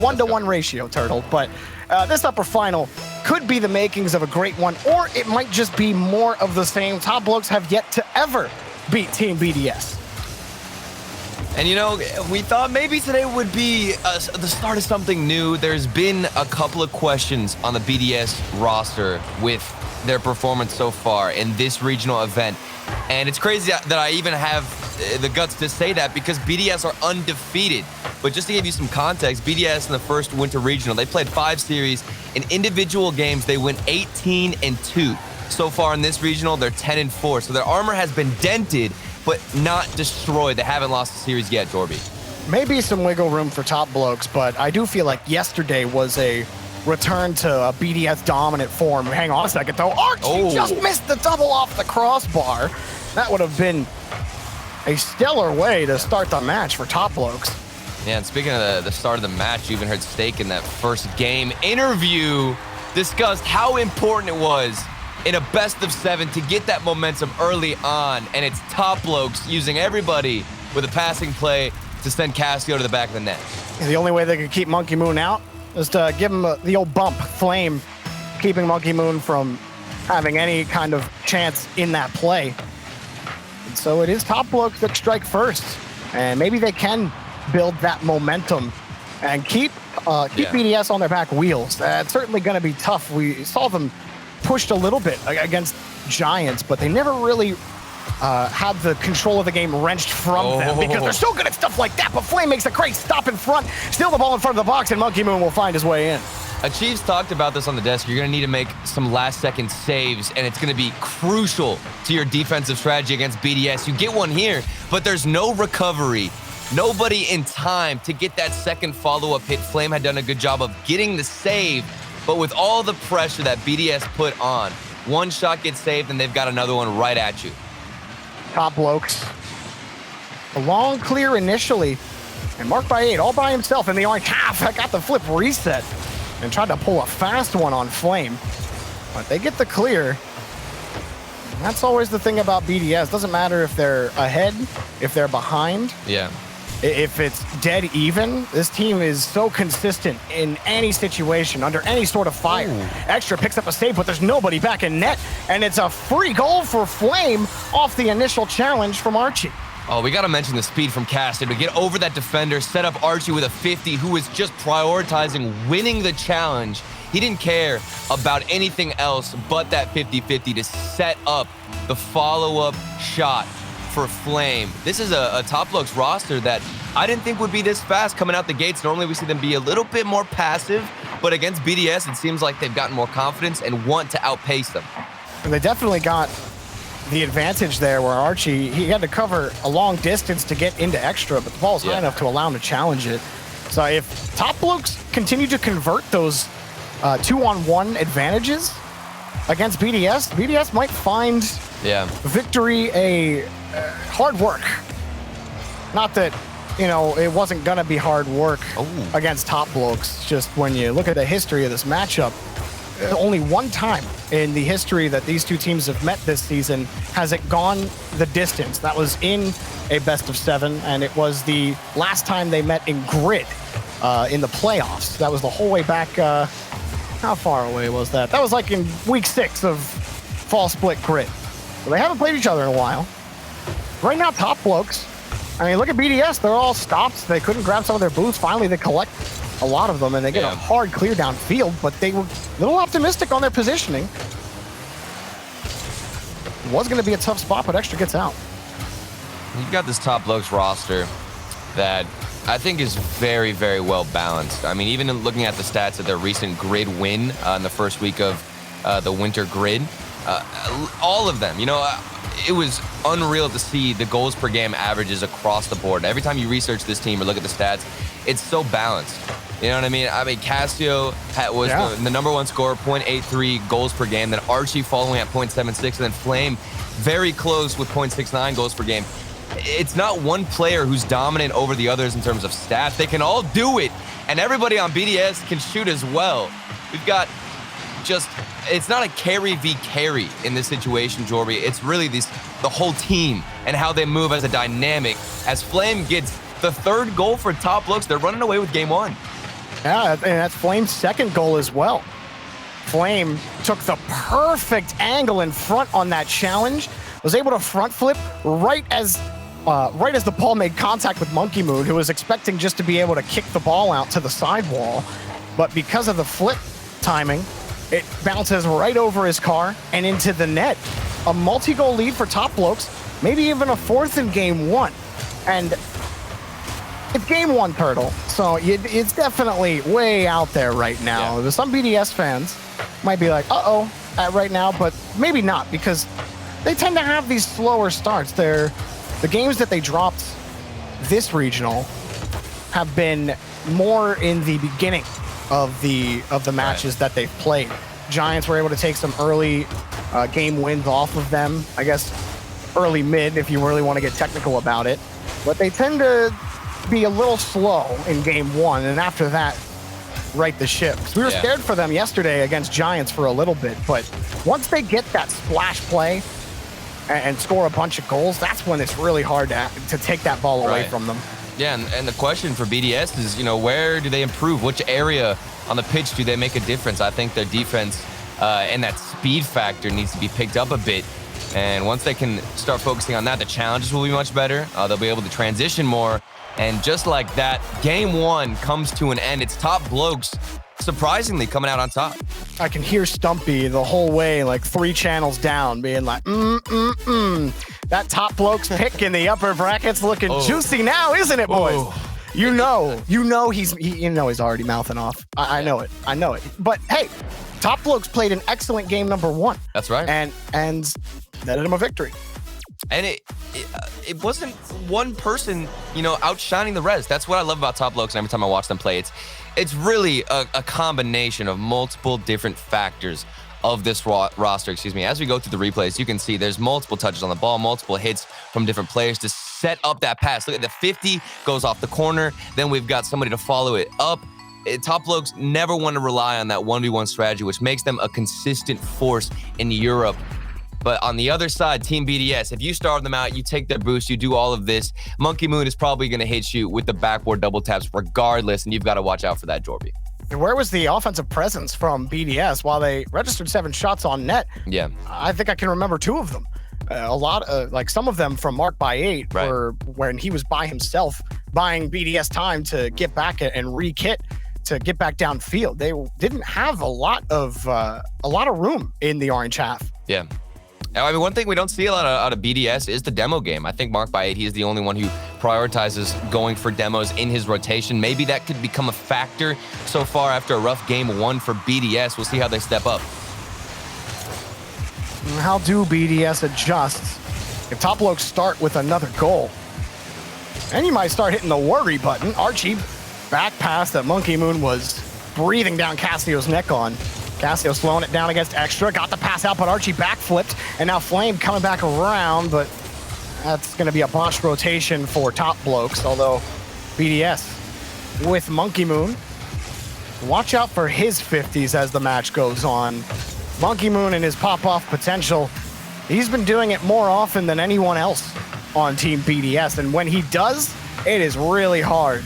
1-to-1 ratio, Turtle, but this upper final could be the makings of a great one, or it might just be more of the same. Top Blokes have yet to ever beat Team BDS. And you know, we thought maybe today would be the start of something new. There's been a couple of questions on the BDS roster with their performance so far in this regional event. And it's crazy that I even have the guts to say that because BDS are undefeated. But just to give you some context, BDS in the first Winter Regional, they played 5 series. In individual games, they went 18-2. So far in this regional, they're 10-4. So their armor has been dented, but not destroyed. They haven't lost the series yet, Jorby. Maybe some wiggle room for Top Blokes, but I do feel like yesterday was a return to a BDS dominant form. Hang on a second, though. Archie just missed the double off the crossbar. That would have been a stellar way to start the match for Top Blokes. Yeah, and speaking of the start of the match, you even heard Steak in that first game interview discussed how important it was in a best-of-7 to get that momentum early on, and it's Top Blokes using everybody with a passing play to send Casio to the back of the net. The only way they could keep Monkey Moon out is to give him the old bump, Flame, keeping Monkey Moon from having any kind of chance in that play. And so it is Top Blokes that strike first, and maybe they can build that momentum and keep BDS on their back wheels. It's certainly going to be tough. We saw them pushed a little bit against Giants, but they never really had the control of the game wrenched from them because they're so good at stuff like that. But Flame makes a great stop in front, steal the ball in front of the box, and Monkey Moon will find his way in. Chiefs talked about this on the desk. You're going to need to make some last-second saves, and it's going to be crucial to your defensive strategy against BDS. You get one here, but there's no recovery. Nobody in time to get that second follow-up hit. Flame had done a good job of getting the save, but with all the pressure that BDS put on, one shot gets saved, and they've got another one right at you. Top Blokes. A long clear initially, and marked by 8, all by himself in the orange half. I got the flip reset and tried to pull a fast one on Flame, but they get the clear. And that's always the thing about BDS. Doesn't matter if they're ahead, if they're behind. Yeah. If it's dead even, this team is so consistent in any situation, under any sort of fire. Extra picks up a save, but there's nobody back in net, and it's a free goal for Flame off the initial challenge from Archie. Oh, we got to mention the speed from Castor to get over that defender, set up Archie with a 50, who was just prioritizing winning the challenge. He didn't care about anything else but that 50-50 to set up the follow-up shot for Flame. This is a Top Blokes roster that I didn't think would be this fast coming out the gates. Normally we see them be a little bit more passive, but against BDS, it seems like they've gotten more confidence and want to outpace them. And they definitely got the advantage there where Archie, he had to cover a long distance to get into extra, but the ball's high enough to allow him to challenge it. So if Top Blokes continue to convert those 2-on-1 advantages against BDS, BDS might find victory a hard work. Not that, you know, it wasn't going to be hard work against Top Blokes. Just when you look at the history of this matchup, only one time in the history that these two teams have met this season has it gone the distance. That was in a best-of-7, and it was the last time they met in grid in the playoffs. That was the whole way back. How far away was that? That was like in week 6 of fall split grid. So they haven't played each other in a while. Right now, Top Blokes, I mean, look at BDS. They're all stopped. They couldn't grab some of their boosts. Finally, they collect a lot of them, and they get a hard clear downfield, but they were a little optimistic on their positioning. It was going to be a tough spot, but Extra gets out. You've got this Top Blokes roster that I think is very, very well balanced. I mean, even looking at the stats of their recent grid win in the first week of the winter grid, all of them, you know, it was unreal to see the goals per game averages across the board. Every time you research this team or look at the stats, it's so balanced. You know what I mean? Casio was the number 1 scorer, 0.83 goals per game. Then Archie following at 0.76, and then Flame very close with 0.69 goals per game. It's not one player who's dominant over the others in terms of stats. They can all do it, and everybody on BDS can shoot as well. We've got it's not a carry v carry in this situation, Jorby. It's really the whole team and how they move as a dynamic. As Flame gets the 3rd goal for Top Blokes, they're running away with game 1. Yeah, and that's Flame's second goal as well. Flame took the perfect angle in front on that challenge, was able to front flip right as the ball made contact with Monkey Moon, who was expecting just to be able to kick the ball out to the sidewall. But because of the flip timing, it bounces right over his car and into the net. A multi-goal lead for Top Blokes, maybe even a fourth in game one. And it's game one, Turtle, so it's definitely way out there right now. Yeah. Some BDS fans might be like, uh-oh, right now, but maybe not, because they tend to have these slower starts. The games that they dropped this regional have been more in the beginning of the matches that they've played. Giants were able to take some early game wins off of them, I guess early mid if you really want to get technical about it, but they tend to be a little slow in game one, and after that, right the ship. We were scared for them yesterday against Giants for a little bit, but once they get that splash play and score a bunch of goals, that's when it's really hard to take that ball away from them. Yeah, and the question for BDS is, where do they improve? Which area on the pitch do they make a difference? I think their defense and that speed factor needs to be picked up a bit. And once they can start focusing on that, the challenges will be much better. They'll be able to transition more. And just like that, game one comes to an end. It's Top Blokes surprisingly coming out on top. I can hear Stumpy the whole way, like 3 channels down, being like, That Top Blokes pick in the upper brackets looking juicy now, isn't it, boys? You know he's already mouthing off. I know it. But hey, Top Blokes played an excellent game number 1. That's right. And netted him a victory. And it wasn't one person, outshining the rest. That's what I love about Top Blokes. And every time I watch them play, it's really a combination of multiple different factors of this roster. As we go through the replays, you can see there's multiple touches on the ball, multiple hits from different players to set up that pass. Look at the 50 goes off the corner. Then we've got somebody to follow it up. Top Blokes never want to rely on that 1v1 strategy, which makes them a consistent force in Europe. But on the other side, Team BDS, if you starve them out, you take their boost, you do all of this, Monkey Moon is probably going to hit you with the backboard double taps regardless, and you've got to watch out for that, Jorby. Where was the offensive presence from BDS while they registered 7 shots on net? Yeah. I think I can remember 2 of them. A lot, some of them from Mark by 8 were when he was by himself, buying BDS time to get back and re-kit to get back downfield. They didn't have a lot of room in the orange half. Yeah. I mean, one thing we don't see a lot out of BDS is the demo game. I think Mark by 8, he is the only one who prioritizes going for demos in his rotation. Maybe that could become a factor so far after a rough game 1 for BDS. We'll see how they step up. How do BDS adjust if Top Blokes start with another goal? And you might start hitting the worry button. Archie, back pass that Monkey Moon was breathing down Cassio's neck on. Cassio slowing it down against Extra, got the pass out, but Archie backflipped, and now Flame coming back around, but that's going to be a botched rotation for Top Blokes, although BDS with Monkey Moon. Watch out for his 50s as the match goes on. Monkey Moon and his pop-off potential, he's been doing it more often than anyone else on Team BDS, and when he does, it is really hard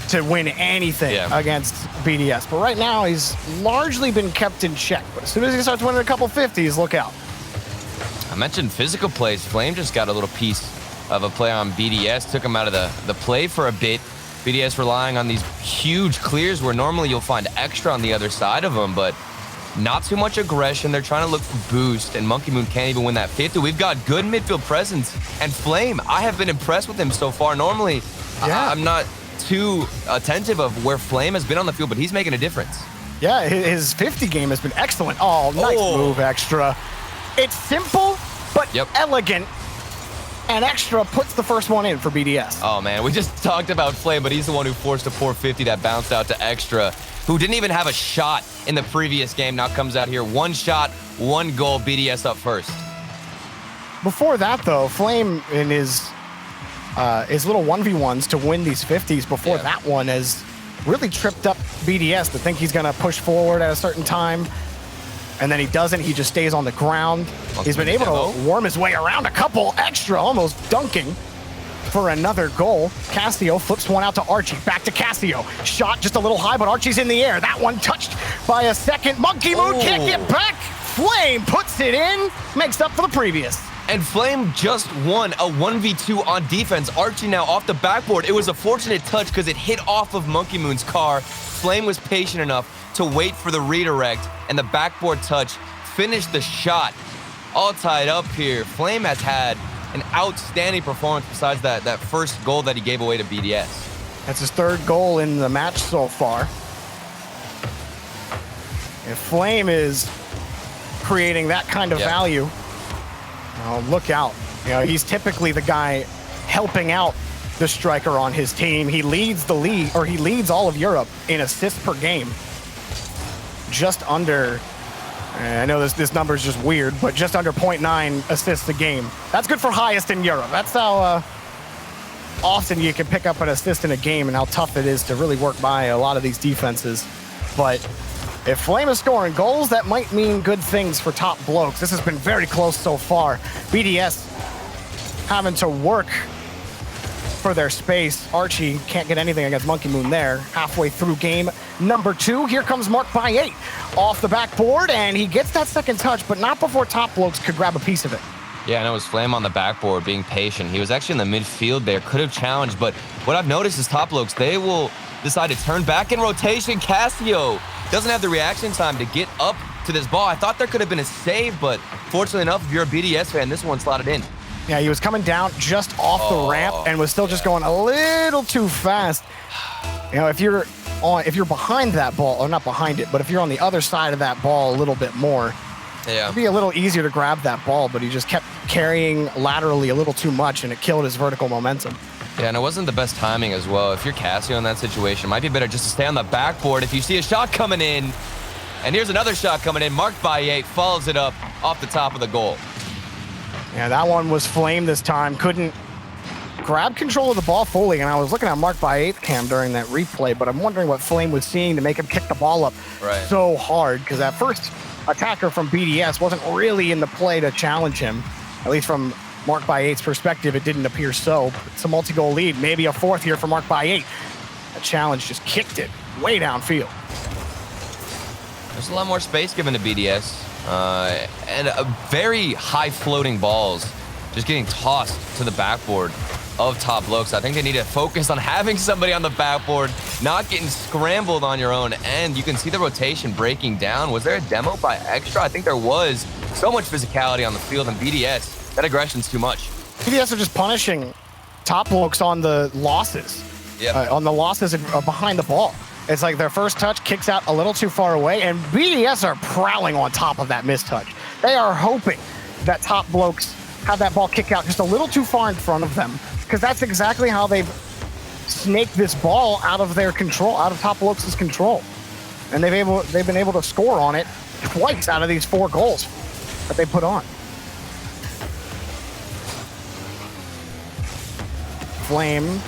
to win anything against BDS. But right now, he's largely been kept in check. But as soon as he starts winning a couple 50s, look out. I mentioned physical plays. Flame just got a little piece of a play on BDS, took him out of the play for a bit. BDS relying on these huge clears where normally you'll find Extra on the other side of them, but not too much aggression. They're trying to look for boost, and Monkey Moon can't even win that 50. We've got good midfield presence, and Flame, I have been impressed with him so far. Normally, I'm not too attentive of where Flame has been on the field, but he's making a difference. Yeah, his 50 game has been excellent. Oh, nice move, Extra. It's simple, but elegant. And Extra puts the first one in for BDS. Oh, man, we just talked about Flame, but he's the one who forced a 450 that bounced out to Extra, who didn't even have a shot in the previous game. Now comes out here, 1 shot, 1 goal, BDS up first. Before that, though, Flame in his little 1v1s to win these 50s before that one has really tripped up BDS to think he's going to push forward at a certain time. And then he doesn't. He just stays on the ground. He's been able to worm his way around a couple. Extra almost dunking. for another goal. Casio flips one out to Archie. Back to Casio. Shot just a little high, but Archie's in the air. That one touched by a second. Monkey Moon can't get back. Flame puts it in, makes up for the previous. And Flame just won a 1v2 on defense. Archie now off the backboard. It was a fortunate touch because it hit off of Monkey Moon's car. Flame was patient enough to wait for the redirect, and the backboard touch finished the shot. All tied up here. Flame has had an outstanding performance besides that first goal that he gave away to BDS. That's his third goal in the match so far. If Flame is creating that kind of value, look out. You know, he's typically the guy helping out the striker on his team. He leads the league, or he leads all of Europe in assists per game. Just under, I know this number is just weird, but just under 0.9 assists a game. That's good for highest in Europe. That's how often you can pick up an assist in a game and how tough it is to really work by a lot of these defenses. But if Flame is scoring goals, that might mean good things for Top Blokes. This has been very close so far. BDS having to work for their space. Archie can't get anything against Monkey Moon there. Halfway through game number 2, here comes Mark by 8 off the backboard, and he gets that second touch, but not before Top Blokes could grab a piece of it. Yeah, and it was Flame on the backboard being patient. He was actually in the midfield there, could have challenged, but what I've noticed is Top Blokes, they will decide to turn back in rotation. Casio doesn't have the reaction time to get up to this ball. I thought there could have been a save, but fortunately enough, if you're a BDS fan, this one slotted in. Yeah, he was coming down just off the ramp and was still just going a little too fast. You know, if you're behind that ball, or not behind it, but if you're on the other side of that ball a little bit more, it'd be a little easier to grab that ball, but he just kept carrying laterally a little too much, and it killed his vertical momentum. Yeah, and it wasn't the best timing as well. If you're Casio in that situation, it might be better just to stay on the backboard. If you see a shot coming in, and here's another shot coming in, marked by 8, follows it up off the top of the goal. Yeah, that one was Flame this time. Couldn't grab control of the ball fully, and I was looking at Mark by 8 cam during that replay, but I'm wondering what Flame was seeing to make him kick the ball up so hard, because that first attacker from BDS wasn't really in the play to challenge him, at least from Mark by 8's perspective. It didn't appear so. It's a multi-goal lead, maybe a fourth here for Mark by 8. That challenge just kicked it way downfield. There's a lot more space given to BDS, and very high floating balls just getting tossed to the backboard of Top Blokes. I think they need to focus on having somebody on the backboard, not getting scrambled on your own end. You can see the rotation breaking down. Was there a demo by Extra? I think there was. So much physicality on the field, and BDS, that aggression's too much. BDS are just punishing Top Blokes on the losses. On the losses behind the ball. It's like their first touch kicks out a little too far away, and BDS are prowling on top of that mistouch. They are hoping that Top Blokes have that ball kick out just a little too far in front of them, because that's exactly how they've snaked this ball out of their control, out of Top Blokes' control. And they've been able to score on it twice out of these 4 goals that they put on. Flame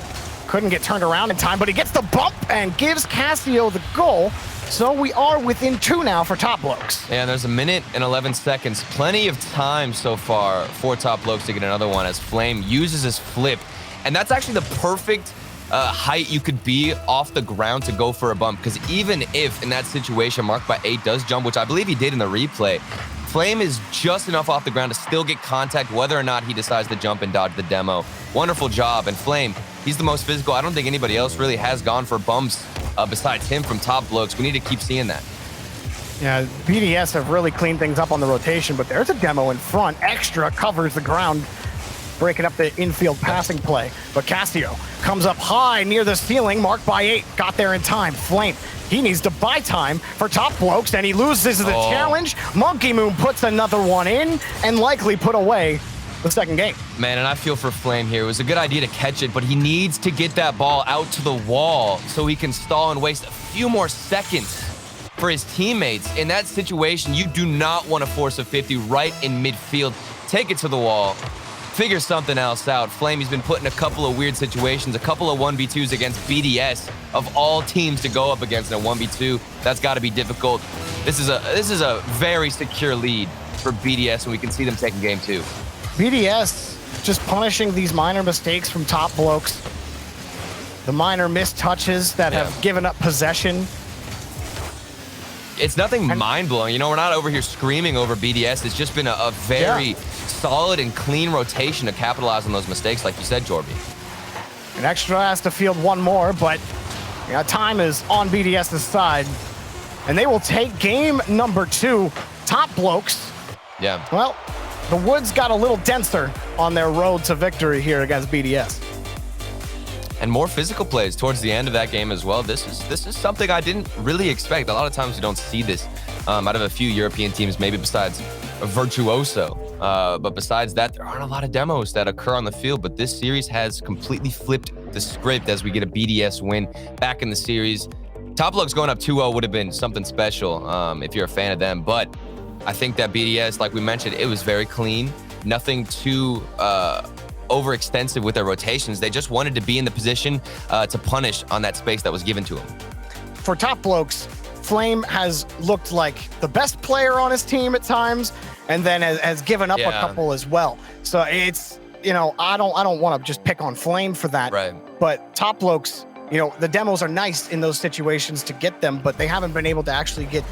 couldn't get turned around in time, but he gets the bump and gives Casio the goal. So we are within 2 now for Top Blokes. Yeah, and there's a minute and 11 seconds. Plenty of time so far for Top Blokes to get another one as Flame uses his flip. And that's actually the perfect height you could be off the ground to go for a bump. Because even if in that situation Mark by 8 does jump, which I believe he did in the replay, Flame is just enough off the ground to still get contact whether or not he decides to jump and dodge the demo. Wonderful job. And Flame, he's the most physical. I don't think anybody else really has gone for bumps besides him from Top Blokes. We need to keep seeing that. Yeah, BDS have really cleaned things up on the rotation, but there's a demo in front. Extra covers the ground, breaking up the infield passing play. But Casio comes up high near the ceiling, marked by 8. Got there in time. Flame, he needs to buy time for Top Blokes, and he loses the challenge. Monkey Moon puts another one in, and likely put away the second game. Man, and I feel for Flame here. It was a good idea to catch it, but he needs to get that ball out to the wall so he can stall and waste a few more seconds for his teammates. In that situation, you do not want to force a 50 right in midfield. Take it to the wall. Figure something else out. Flame, he's been put in a couple of weird situations, a couple of 1v2s against BDS of all teams to go up against in a 1v2. That's got to be difficult. This is a very secure lead for BDS, and we can see them taking game 2. BDS just punishing these minor mistakes from top blokes. The minor missed touches that have given up possession. It's nothing mind-blowing. You know, we're not over here screaming over BDS. It's just been a very solid and clean rotation to capitalize on those mistakes, like you said, Jorby. And Extra has to field one more, but time is on BDS's side. And they will take game number 2. Top blokes. Yeah. Well, the woods got a little denser on their road to victory here against BDS. And more physical plays towards the end of that game as well. This is something I didn't really expect. A lot of times we don't see this out of a few European teams, maybe besides Virtuoso. But besides that, there aren't a lot of demos that occur on the field. But this series has completely flipped the script as we get a BDS win back in the series. Top Blokes going up 2-0 would have been something special if you're a fan of them. But I think that BDS, like we mentioned, it was very clean. Nothing too overextensive with their rotations. They just wanted to be in the position to punish on that space that was given to them. For Top Blokes, Flame has looked like the best player on his team at times, and then has given up a couple as well. So it's, I don't want to just pick on Flame for that. Right. But Top Blokes, the demos are nice in those situations to get them, but they haven't been able to actually get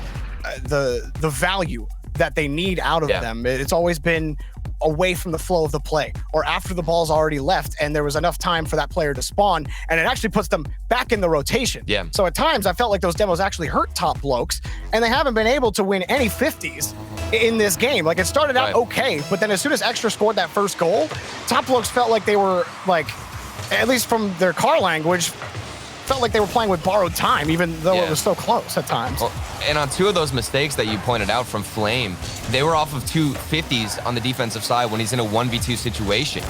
the value that they need out of them. It's always been away from the flow of the play, or after the ball's already left and there was enough time for that player to spawn, and it actually puts them back in the rotation. Yeah. So at times I felt like those demos actually hurt Top Blokes, and they haven't been able to win any 50s in this game. Like, it started out okay, but then as soon as Extra scored that first goal, Top Blokes felt like they were, like, at least from their car language, felt like they were playing with borrowed time, even though it was so close at times. Well, and on 2 of those mistakes that you pointed out from Flame, they were off of 2 50s on the defensive side when he's in a 1v2 situation.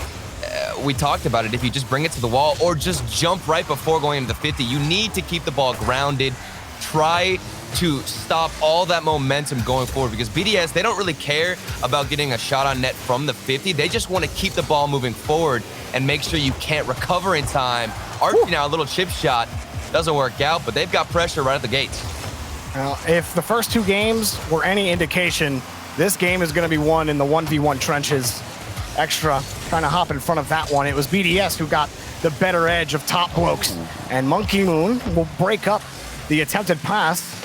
We talked about it. If you just bring it to the wall or just jump right before going into the 50, you need to keep the ball grounded. Try to stop all that momentum going forward, because BDS, they don't really care about getting a shot on net from the 50. They just want to keep the ball moving forward and make sure you can't recover in time. Archie now, a little chip shot, doesn't work out, but they've got pressure right at the gates. Well, if the first 2 games were any indication, this game is going to be won in the 1v1 trenches. Extra trying to hop in front of that one. It was BDS who got the better edge of Top Blokes, and Monkey Moon will break up the attempted pass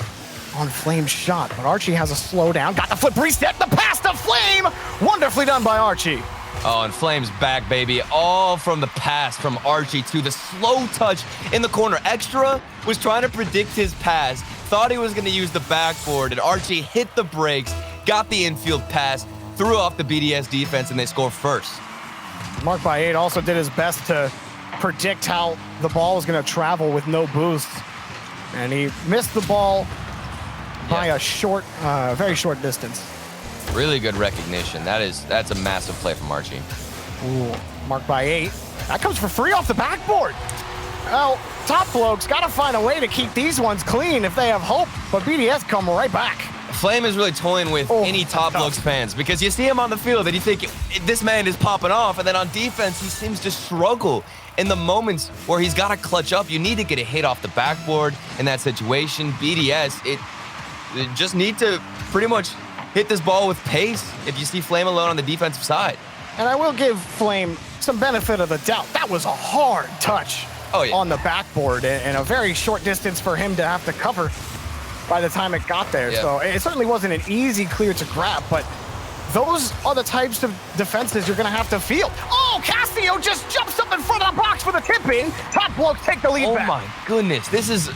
on Flame's shot, but Archie has a slowdown, got the flip reset, the pass to Flame, wonderfully done by Archie. Oh, and Flame's back, baby. All from the pass from Archie to the slow touch in the corner. Extra was trying to predict his pass, thought he was going to use the backboard, and Archie hit the brakes, got the infield pass, threw off the BDS defense, and they score first. Mark by 8 also did his best to predict how the ball was going to travel with no boost, and he missed the ball by a short, very short distance. Really good recognition. That's a massive play from Archie. Ooh, marked by 8. That comes for free off the backboard. Well, Top Blokes got to find a way to keep these ones clean if they have hope, but BDS come right back. Flame is really toying with any Top Blokes fans, because you see him on the field and you think this man is popping off, and then on defense he seems to struggle in the moments where he's got to clutch up. You need to get a hit off the backboard in that situation. BDS, it just need to pretty much hit this ball with pace if you see Flame alone on the defensive side. And I will give Flame some benefit of the doubt. That was a hard touch on the backboard, and a very short distance for him to have to cover by the time it got there. So it certainly wasn't an easy clear to grab, but those are the types of defenses you're going to have to field. Oh, Castillo just jumps up in front of the box for the tip-in. Top Blokes take the lead back. Oh my goodness, this is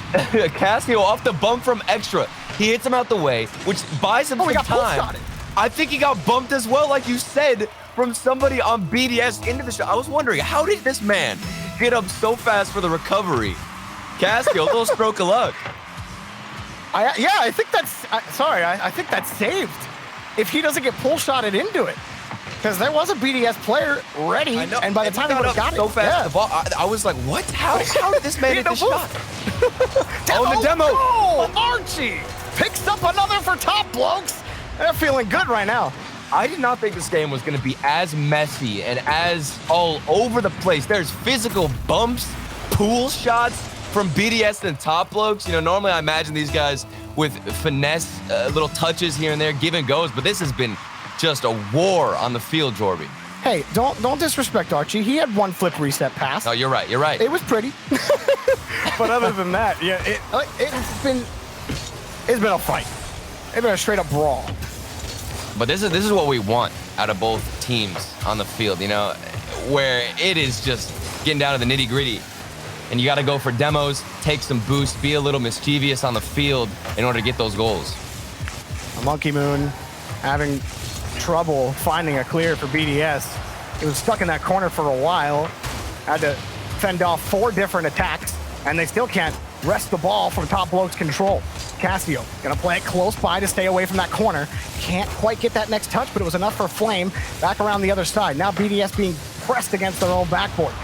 Castillo off the bump from Extra. He hits him out the way, which buys him some time. I think he got bumped as well, like you said, from somebody on BDS into the shot. I was wondering, how did this man get up so fast for the recovery? Castillo, a little stroke of luck. I think that's, I think that's saved if he doesn't get pull shotted into it. Because there was a BDS player ready, and by the time he would have got so it, fast, the ball, I was like, what? How did this man hit the shot? On the demo. Oh, Archie picks up another for Top Blokes. They're feeling good right now. I did not think this game was going to be as messy and as all over the place. There's physical bumps, pool shots from BDS and Top Blokes. You know, normally I imagine these guys with finesse, little touches here and there, give and goes, but this has been just a war on the field, Jorby. Hey, don't disrespect Archie. He had one flip reset pass. No, you're right. You're right. It was pretty. But other than that, yeah, it's been a fight. It's been a straight up brawl. But this is what we want out of both teams on the field, you know, where it is just getting down to the nitty gritty. And you got to go for demos, take some boosts, be a little mischievous on the field in order to get those goals. Monkey Moon having trouble finding a clear for BDS. He was stuck in that corner for a while. Had to fend off 4 different attacks, and they still can't wrest the ball from Top Blokes' control. Casio gonna play it close by to stay away from that corner. Can't quite get that next touch, but it was enough for Flame back around the other side. Now BDS being pressed against their own backboard.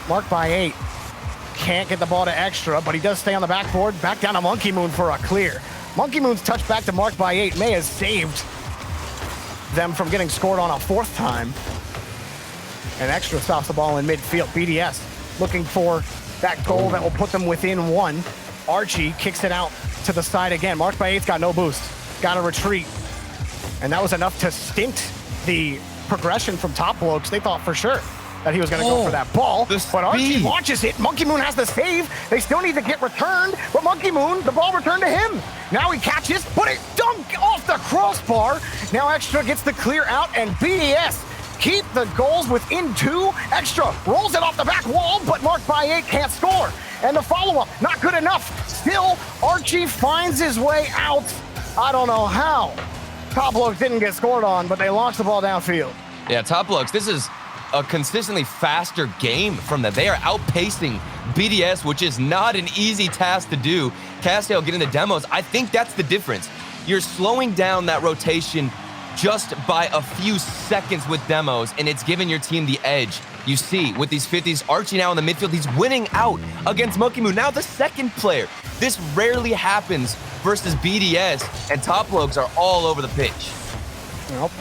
Marked by 8. Can't get the ball to Extra, but he does stay on the backboard. Back down to Monkey Moon for a clear. Monkey Moon's touch back to Marked by 8 may have saved them from getting scored on a 4th time. And Extra stops the ball in midfield. BDS looking for that goal that will put them within 1. Archie kicks it out to the side again. Marked by 8's got no boost. Got to retreat. And that was enough to stint the progression from Top Blokes. They thought for sure that he was going to go for that ball. But Archie launches it. Monkey Moon has the save. They still need to get returned. But Monkey Moon, the ball returned to him. Now he catches, but it dunked off the crossbar. Now Extra gets the clear out, and BDS keep the goals within 2. Extra rolls it off the back wall, but Marked by 8 can't score. And the follow-up, not good enough. Still, Archie finds his way out. I don't know how. Top Blokes didn't get scored on, but they launched the ball downfield. Yeah, Top Blokes, this is a consistently faster game from them. They are outpacing BDS, which is not an easy task to do. Casio getting the demos, I think that's the difference. You're slowing down that rotation just by a few seconds with demos, and it's giving your team the edge. You see, with these 50s, Archie now in the midfield, he's winning out against Monkey Moon. Now the second player. This rarely happens versus BDS, and Top Blokes are all over the pitch.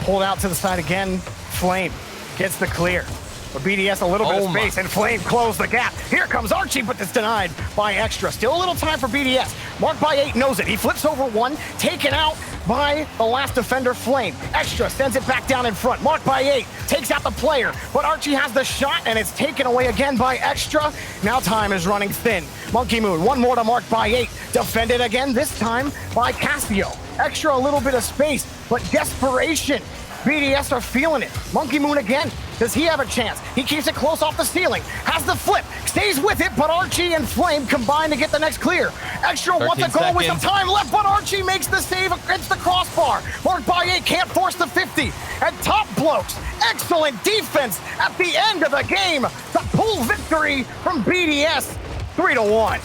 Pulled out to the side again. Flame gets the clear. But BDS a little bit of space, and Flame closed the gap. Here comes Archie, but it's denied by Extra. Still a little time for BDS. Marked by 8 knows it. He flips over 1, taken out by the last defender, Flame. Extra sends it back down in front. Marked by 8 takes out the player, but Archie has the shot, and it's taken away again by Extra. Now time is running thin. Monkey Moon, 1 more to Marked by 8. Defended again, this time by Casio. Extra a little bit of space, but desperation. BDS are feeling it. Monkey Moon again. Does he have a chance? He keeps it close off the ceiling. Has the flip. Stays with it, but Archie and Flame combine to get the next clear. Extra wants a goal with some time left, but Archie makes the save against the crossbar. Marked by 8 can't force the 50. And Top Blokes, excellent defense at the end of the game. The pull victory from BDS, 3-1.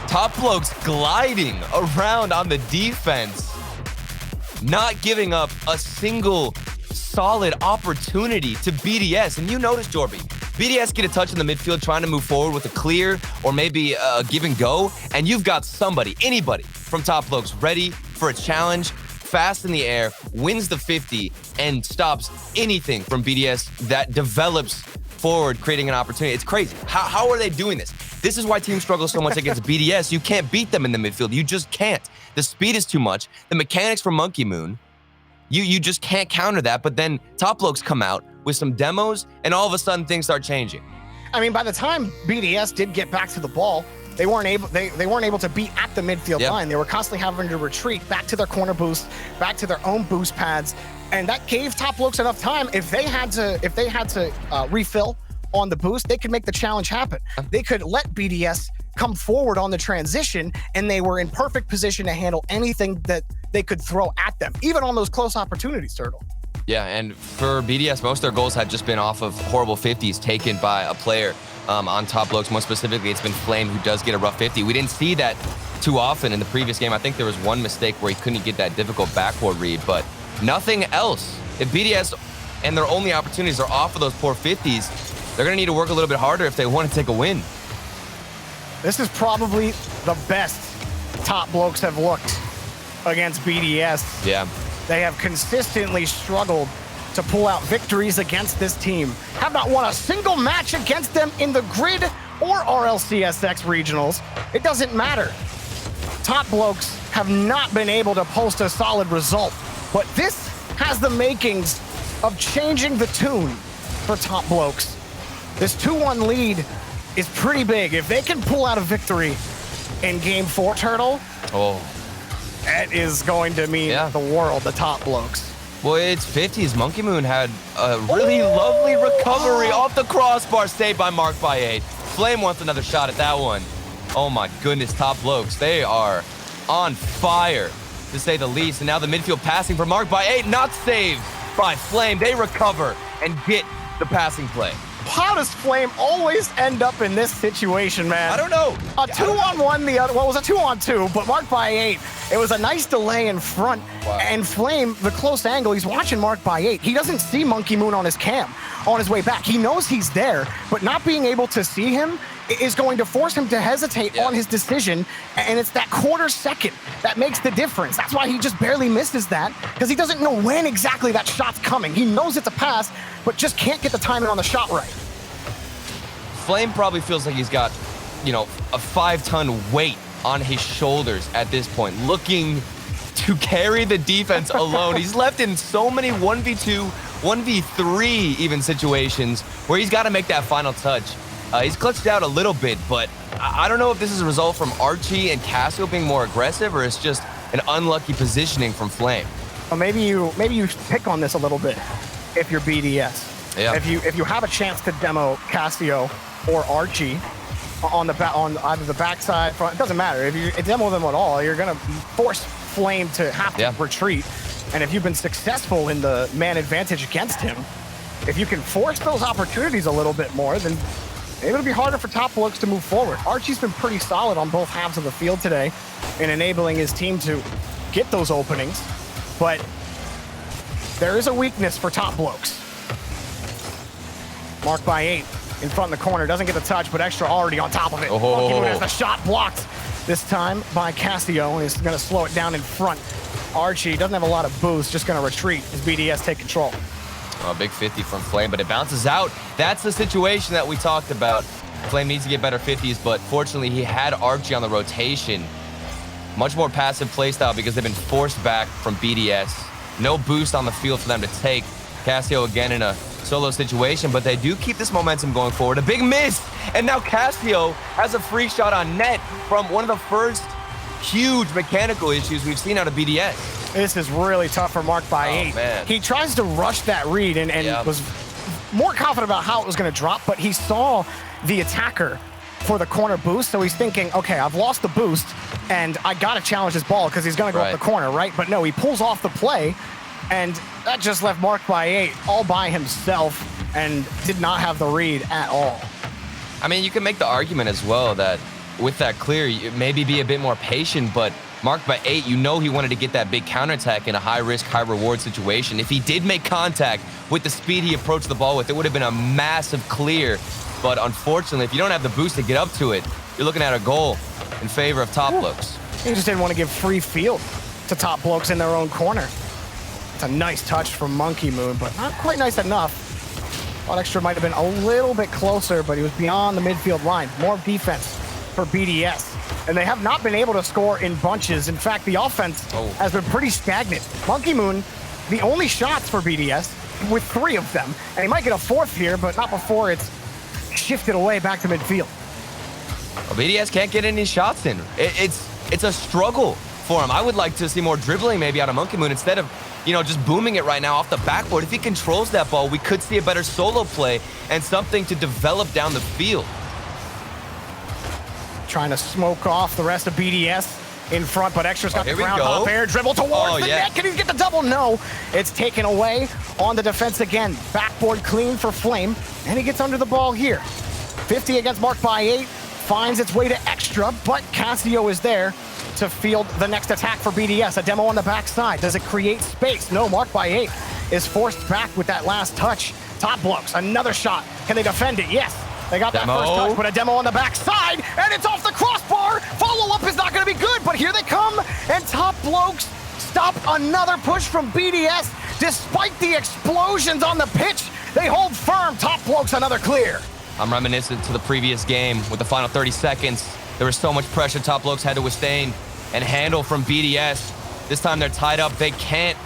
Top Blokes gliding around on the defense, not giving up a single solid opportunity to BDS. And you notice, Jorby, BDS get a touch in the midfield trying to move forward with a clear or maybe a give and go, and you've got somebody, anybody from Top Blokes ready for a challenge, fast in the air, wins the 50, and stops anything from BDS that develops forward, creating an opportunity. It's crazy. How are they doing this? This is why teams struggle so much against BDS. You can't beat them in the midfield. You just can't. The speed is too much. The mechanics from Monkey Moon, you just can't counter that. But then Top Blokes come out with some demos, and all of a sudden things start changing. I mean, by the time BDS did get back to the ball, they weren't able to be at the midfield line. They were constantly having to retreat back to their corner boost, back to their own boost pads, and that gave Top Blokes enough time. If they had to refill on the boost, they could make the challenge happen. They could let BDS come forward on the transition, and they were in perfect position to handle anything that they could throw at them, even on those close opportunities, Turtle. Yeah, and for BDS, most of their goals had just been off of horrible 50s taken by a player on Top Blokes. More specifically, it's been Flame who does get a rough 50. We didn't see that too often in the previous game. I think there was one mistake where he couldn't get that difficult backboard read, but nothing else. If BDS and their only opportunities are off of those poor 50s, they're going to need to work a little bit harder if they want to take a win. This is probably the best Top Blokes have looked against BDS. Yeah. They have consistently struggled to pull out victories against this team. Have not won a single match against them in the grid or RLCS X regionals. It doesn't matter. Top Blokes have not been able to post a solid result, but this has the makings of changing the tune for Top Blokes. This 2-1 lead is pretty big. If they can pull out a victory in Game 4, Turtle, that is going to mean the world, the Top Blokes. Well, it's 50s. Monkey Moon had a really lovely recovery off the crossbar, saved by Mark by 8. Flame wants another shot at that one. Oh my goodness, Top Blokes, they are on fire, to say the least. And now the midfield passing for Mark by 8, not saved by Flame. They recover and get the passing play. How does Flame always end up in this situation, man? I don't know. A 2-on-1, the other, well, it was a 2-on-2, but Mark by 8. It was a nice delay in front, and Flame, the close angle, he's watching Mark by 8. He doesn't see Monkey Moon on his cam on his way back. He knows he's there, but not being able to see him is going to force him to hesitate on his decision, and it's that quarter second that makes the difference. That's why he just barely misses that, because he doesn't know when exactly that shot's coming. He knows it's a pass, but just can't get the timing on the shot right. Flame probably feels like he's got, you know, a 5-ton weight on his shoulders at this point, looking to carry the defense alone. He's left in so many 1v2, 1v3 even situations where he's got to make that final touch. He's clutched out a little bit, but I don't know if this is a result from Archie and Casio being more aggressive, or it's just an unlucky positioning from Flame. Well, maybe you pick on this a little bit if you're BDS. Yeah. If you have a chance to demo Casio or Archie on either the backside, front, it doesn't matter. If you demo them at all, you're gonna force Flame to have to retreat. And if you've been successful in the man advantage against him, if you can force those opportunities a little bit more, then it'll be harder for Top Blokes to move forward. Archie's been pretty solid on both halves of the field today in enabling his team to get those openings, but there is a weakness for Top Blokes. Mark by 8 in front of the corner, doesn't get the touch, but Extra already on top of it. Monkey Moon has the shot blocked this time by Casio, and he's gonna slow it down in front. Archie doesn't have a lot of boost, just gonna retreat as BDS take control. A big 50 from Flame, but it bounces out. That's the situation that we talked about. Flame needs to get better 50s, but fortunately he had Archie on the rotation. Much more passive playstyle because they've been forced back from BDS. No boost on the field for them to take. Casio again in a solo situation, but they do keep this momentum going forward. A big miss, and now Casio has a free shot on net from one of the first huge mechanical issues we've seen out of BDS. This is really tough for Mark by 8. Man. He tries to rush that read and was more confident about how it was going to drop, but he saw the attacker for the corner boost, so he's thinking, okay, I've lost the boost, and I got to challenge this ball because he's going to go up the corner, right? But no, he pulls off the play, and that just left Mark by 8 all by himself and did not have the read at all. I mean, you can make the argument as well that with that clear, you maybe be a bit more patient, but Mark by 8, you know he wanted to get that big counterattack in a high-risk, high-reward situation. If he did make contact with the speed he approached the ball with, it would have been a massive clear. But unfortunately, if you don't have the boost to get up to it, you're looking at a goal in favor of Top Blokes. He just didn't want to give free field to Top Blokes in their own corner. It's a nice touch from Monkey Moon, but not quite nice enough. Thought Extra might have been a little bit closer, but he was beyond the midfield line. More defense for BDS. And they have not been able to score in bunches. In fact, the offense has been pretty stagnant. Monkey Moon, the only shots for BDS with 3 of them. And he might get a 4th here, but not before it's shifted away back to midfield. Well, BDS can't get any shots in. It's a struggle for him. I would like to see more dribbling maybe out of Monkey Moon instead of, you know, just booming it right now off the backboard. If he controls that ball, we could see a better solo play and something to develop down the field. Trying to smoke off the rest of BDS in front, but Extra's got the ground hop air dribble towards the net. Can he get the double? No. It's taken away on the defense again. Backboard clean for Flame, and he gets under the ball here. 50 against Mark by 8, finds its way to Extra, but Casio is there to field the next attack for BDS. A demo on the backside. Does it create space? No, Mark by 8 is forced back with that last touch. Top Blokes, another shot. Can they defend it? Yes. They got that first touch, but a demo on the backside, and it's off the crossbar. Follow-up is not going to be good, but here they come, and Top Blokes stop another push from BDS. Despite the explosions on the pitch, they hold firm. Top Blokes another clear. I'm reminiscent to the previous game with the final 30 seconds. There was so much pressure Top Blokes had to withstand and handle from BDS. This time they're tied up. They can't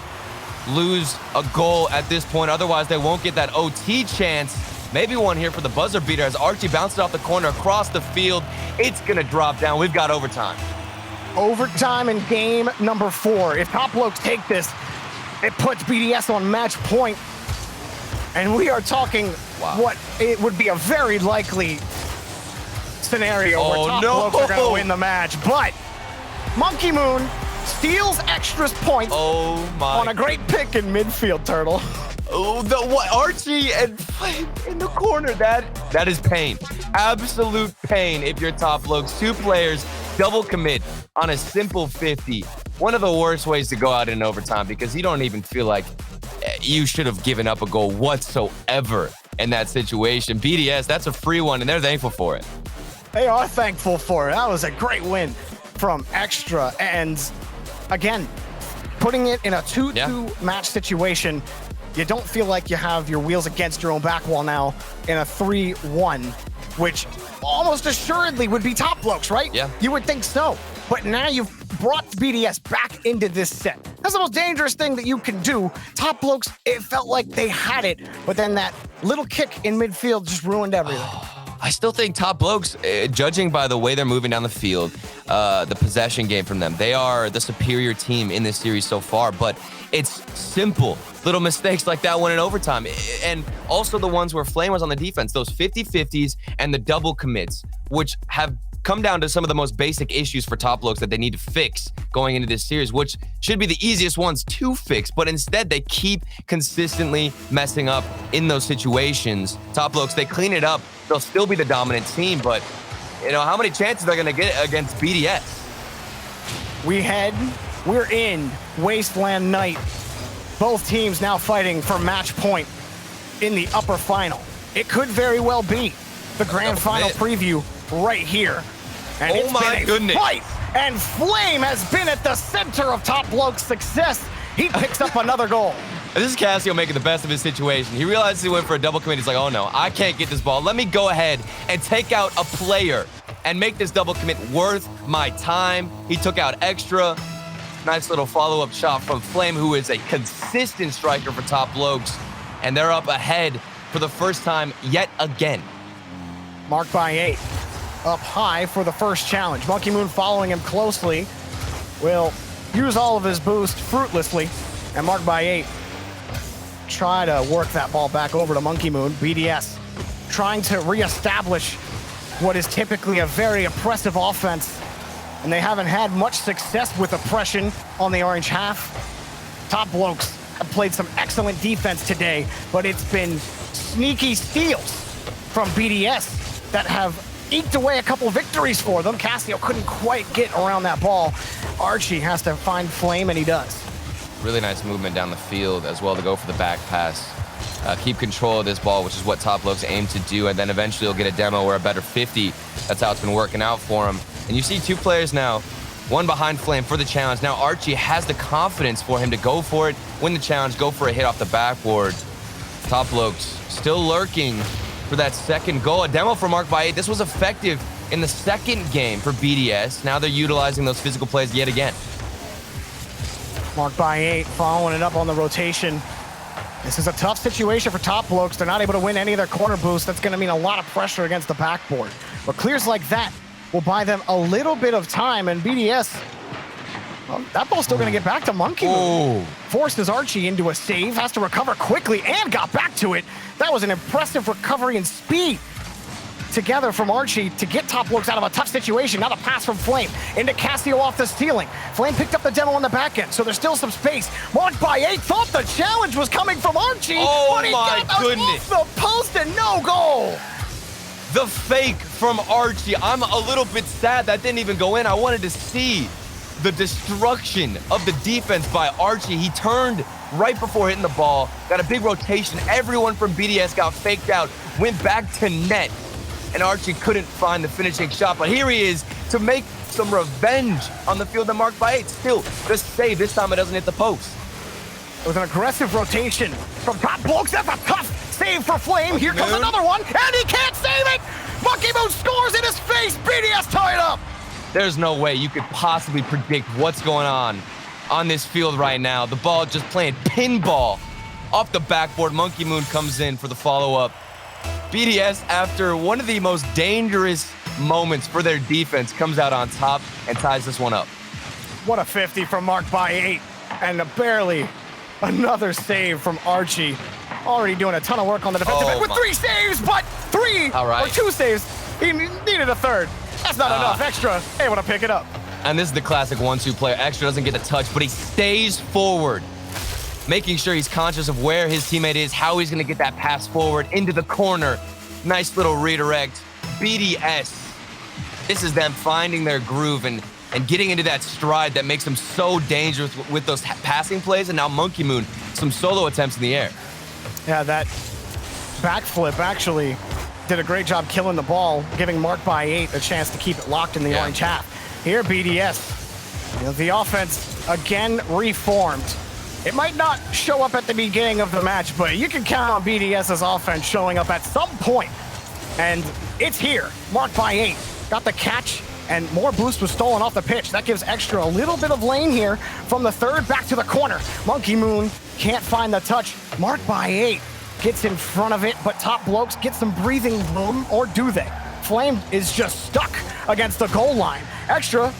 lose a goal at this point. Otherwise, they won't get that OT chance. Maybe one here for the buzzer beater as Archie bounces off the corner across the field. It's going to drop down. We've got overtime. Overtime in game number 4. If Top Blokes take this, it puts BDS on match point. And we are talking what it would be a very likely scenario where Top Blokes are going to win the match. But Monkey Moon steals extras points on a great pick in midfield, Turtle. Oh, Archie and Flame in the corner. That is pain. Absolute pain if you're Top Blokes. 2 players double commit on a simple 50. One of the worst ways to go out in overtime because you don't even feel like you should have given up a goal whatsoever in that situation. BDS, that's a free one, and they're thankful for it. They are thankful for it. That was a great win from Extra. And again, putting it in a 2-2 match situation, you don't feel like you have your wheels against your own back wall now in a 3-1, which almost assuredly would be Top Blokes, right? Yeah. You would think so. But now you've brought BDS back into this set. That's the most dangerous thing that you can do. Top Blokes, it felt like they had it, but then that little kick in midfield just ruined everything. I still think Top Blokes, judging by the way they're moving down the field, the possession game from them, they are the superior team in this series so far, but it's simple little mistakes like that one in overtime. And also the ones where Flame was on the defense, those 50-50s and the double commits, which have come down to some of the most basic issues for Top Blokes that they need to fix going into this series, which should be the easiest ones to fix, but instead they keep consistently messing up in those situations. Top Blokes, they clean it up, they'll still be the dominant team, but you know, how many chances they're gonna get against BDS? We're in Wasteland Night. Both teams now fighting for match point in the upper final. It could very well be the grand final preview right here. And oh my goodness. Fight, and Flame has been at the center of Top Blokes' success. He picks up another goal. This is Cassio making the best of his situation. He realizes he went for a double commit. He's like, oh no, I can't get this ball. Let me go ahead and take out a player and make this double commit worth my time. He took out Extra. Nice little follow-up shot from Flame, who is a consistent striker for Top Blokes. And they're up ahead for the first time yet again. Marked by 8. Up high for the first challenge. Monkey Moon following him closely. Will use all of his boost fruitlessly. And Marked by 8 try to work that ball back over to Monkey Moon. BDS trying to reestablish what is typically a very oppressive offense. And they haven't had much success with oppression on the orange half. Top Blokes have played some excellent defense today, but it's been sneaky steals from BDS that have eked away a couple victories for them. Cassio couldn't quite get around that ball. Archie has to find Flame, and he does. Really nice movement down the field as well to go for the back pass. Keep control of this ball, which is what Top Blokes aim to do, and then eventually he'll get a demo or a better 50. That's how it's been working out for him. And you see 2 players now, one behind Flame for the challenge. Now Archie has the confidence for him to go for it, win the challenge, go for a hit off the backboard. Top Blokes still lurking for that second goal. A demo for Marked by 8. This was effective in the second game for BDS. Now they're utilizing those physical plays yet again. Marked by 8, following it up on the rotation. This is a tough situation for Top Blokes. They're not able to win any of their corner boosts. That's going to mean a lot of pressure against the backboard. But clears like that will buy them a little bit of time, and BDS, well, that ball's still going to get back to Monkey Moon. Forces Archie into a save, has to recover quickly, and got back to it. That was an impressive recovery and speed together from Archie to get Top Blokes out of a tough situation. Now the pass from Flame into Cassio off the stealing. Flame picked up the demo on the back end, so there's still some space. Marked by 8, thought the challenge was coming from Archie, but he got off the post and no goal. The fake from Archie. I'm a little bit sad that didn't even go in. I wanted to see the destruction of the defense by Archie. He turned right before hitting the ball, got a big rotation. Everyone from BDS got faked out, went back to net, and Archie couldn't find the finishing shot. But here he is to make some revenge on the field that Marked by 8. Still, the save. This time it doesn't hit the post. It was an aggressive rotation from Top Blokes. That's a tough save for Flame. Here comes another one, and he can't save it! Monkey Moon scores in his face! BDS tied up! There's no way you could possibly predict what's going on on this field right now. The ball just playing pinball off the backboard. Monkey Moon comes in for the follow-up. BDS, after one of the most dangerous moments for their defense, comes out on top and ties this one up. What a 50 from Mark by 8, and barely another save from Archie. Already doing a ton of work on the defensive end with 3 saves, but 3 or 2 saves. He needed a third. That's not enough. Extra able to pick it up. And this is the classic 1-2 player. Extra doesn't get the touch, but he stays forward, making sure he's conscious of where his teammate is, how he's going to get that pass forward into the corner. Nice little redirect. BDS. This is them finding their groove and getting into that stride that makes them so dangerous with those passing plays. And now Monkey Moon, some solo attempts in the air. Yeah, that backflip actually did a great job killing the ball, giving Mark by 8 a chance to keep it locked in the orange half. Here, BDS, the offense again reformed. It might not show up at the beginning of the match, but you can count on BDS's offense showing up at some point. And it's here. Mark by 8 got the catch, and more boost was stolen off the pitch. That gives Extra a little bit of lane here from the third back to the corner. Monkey Moon can't find the touch. Mark by 8 gets in front of it, but Top Blokes get some breathing room, or do they? Flame is just stuck against the goal line. Extra,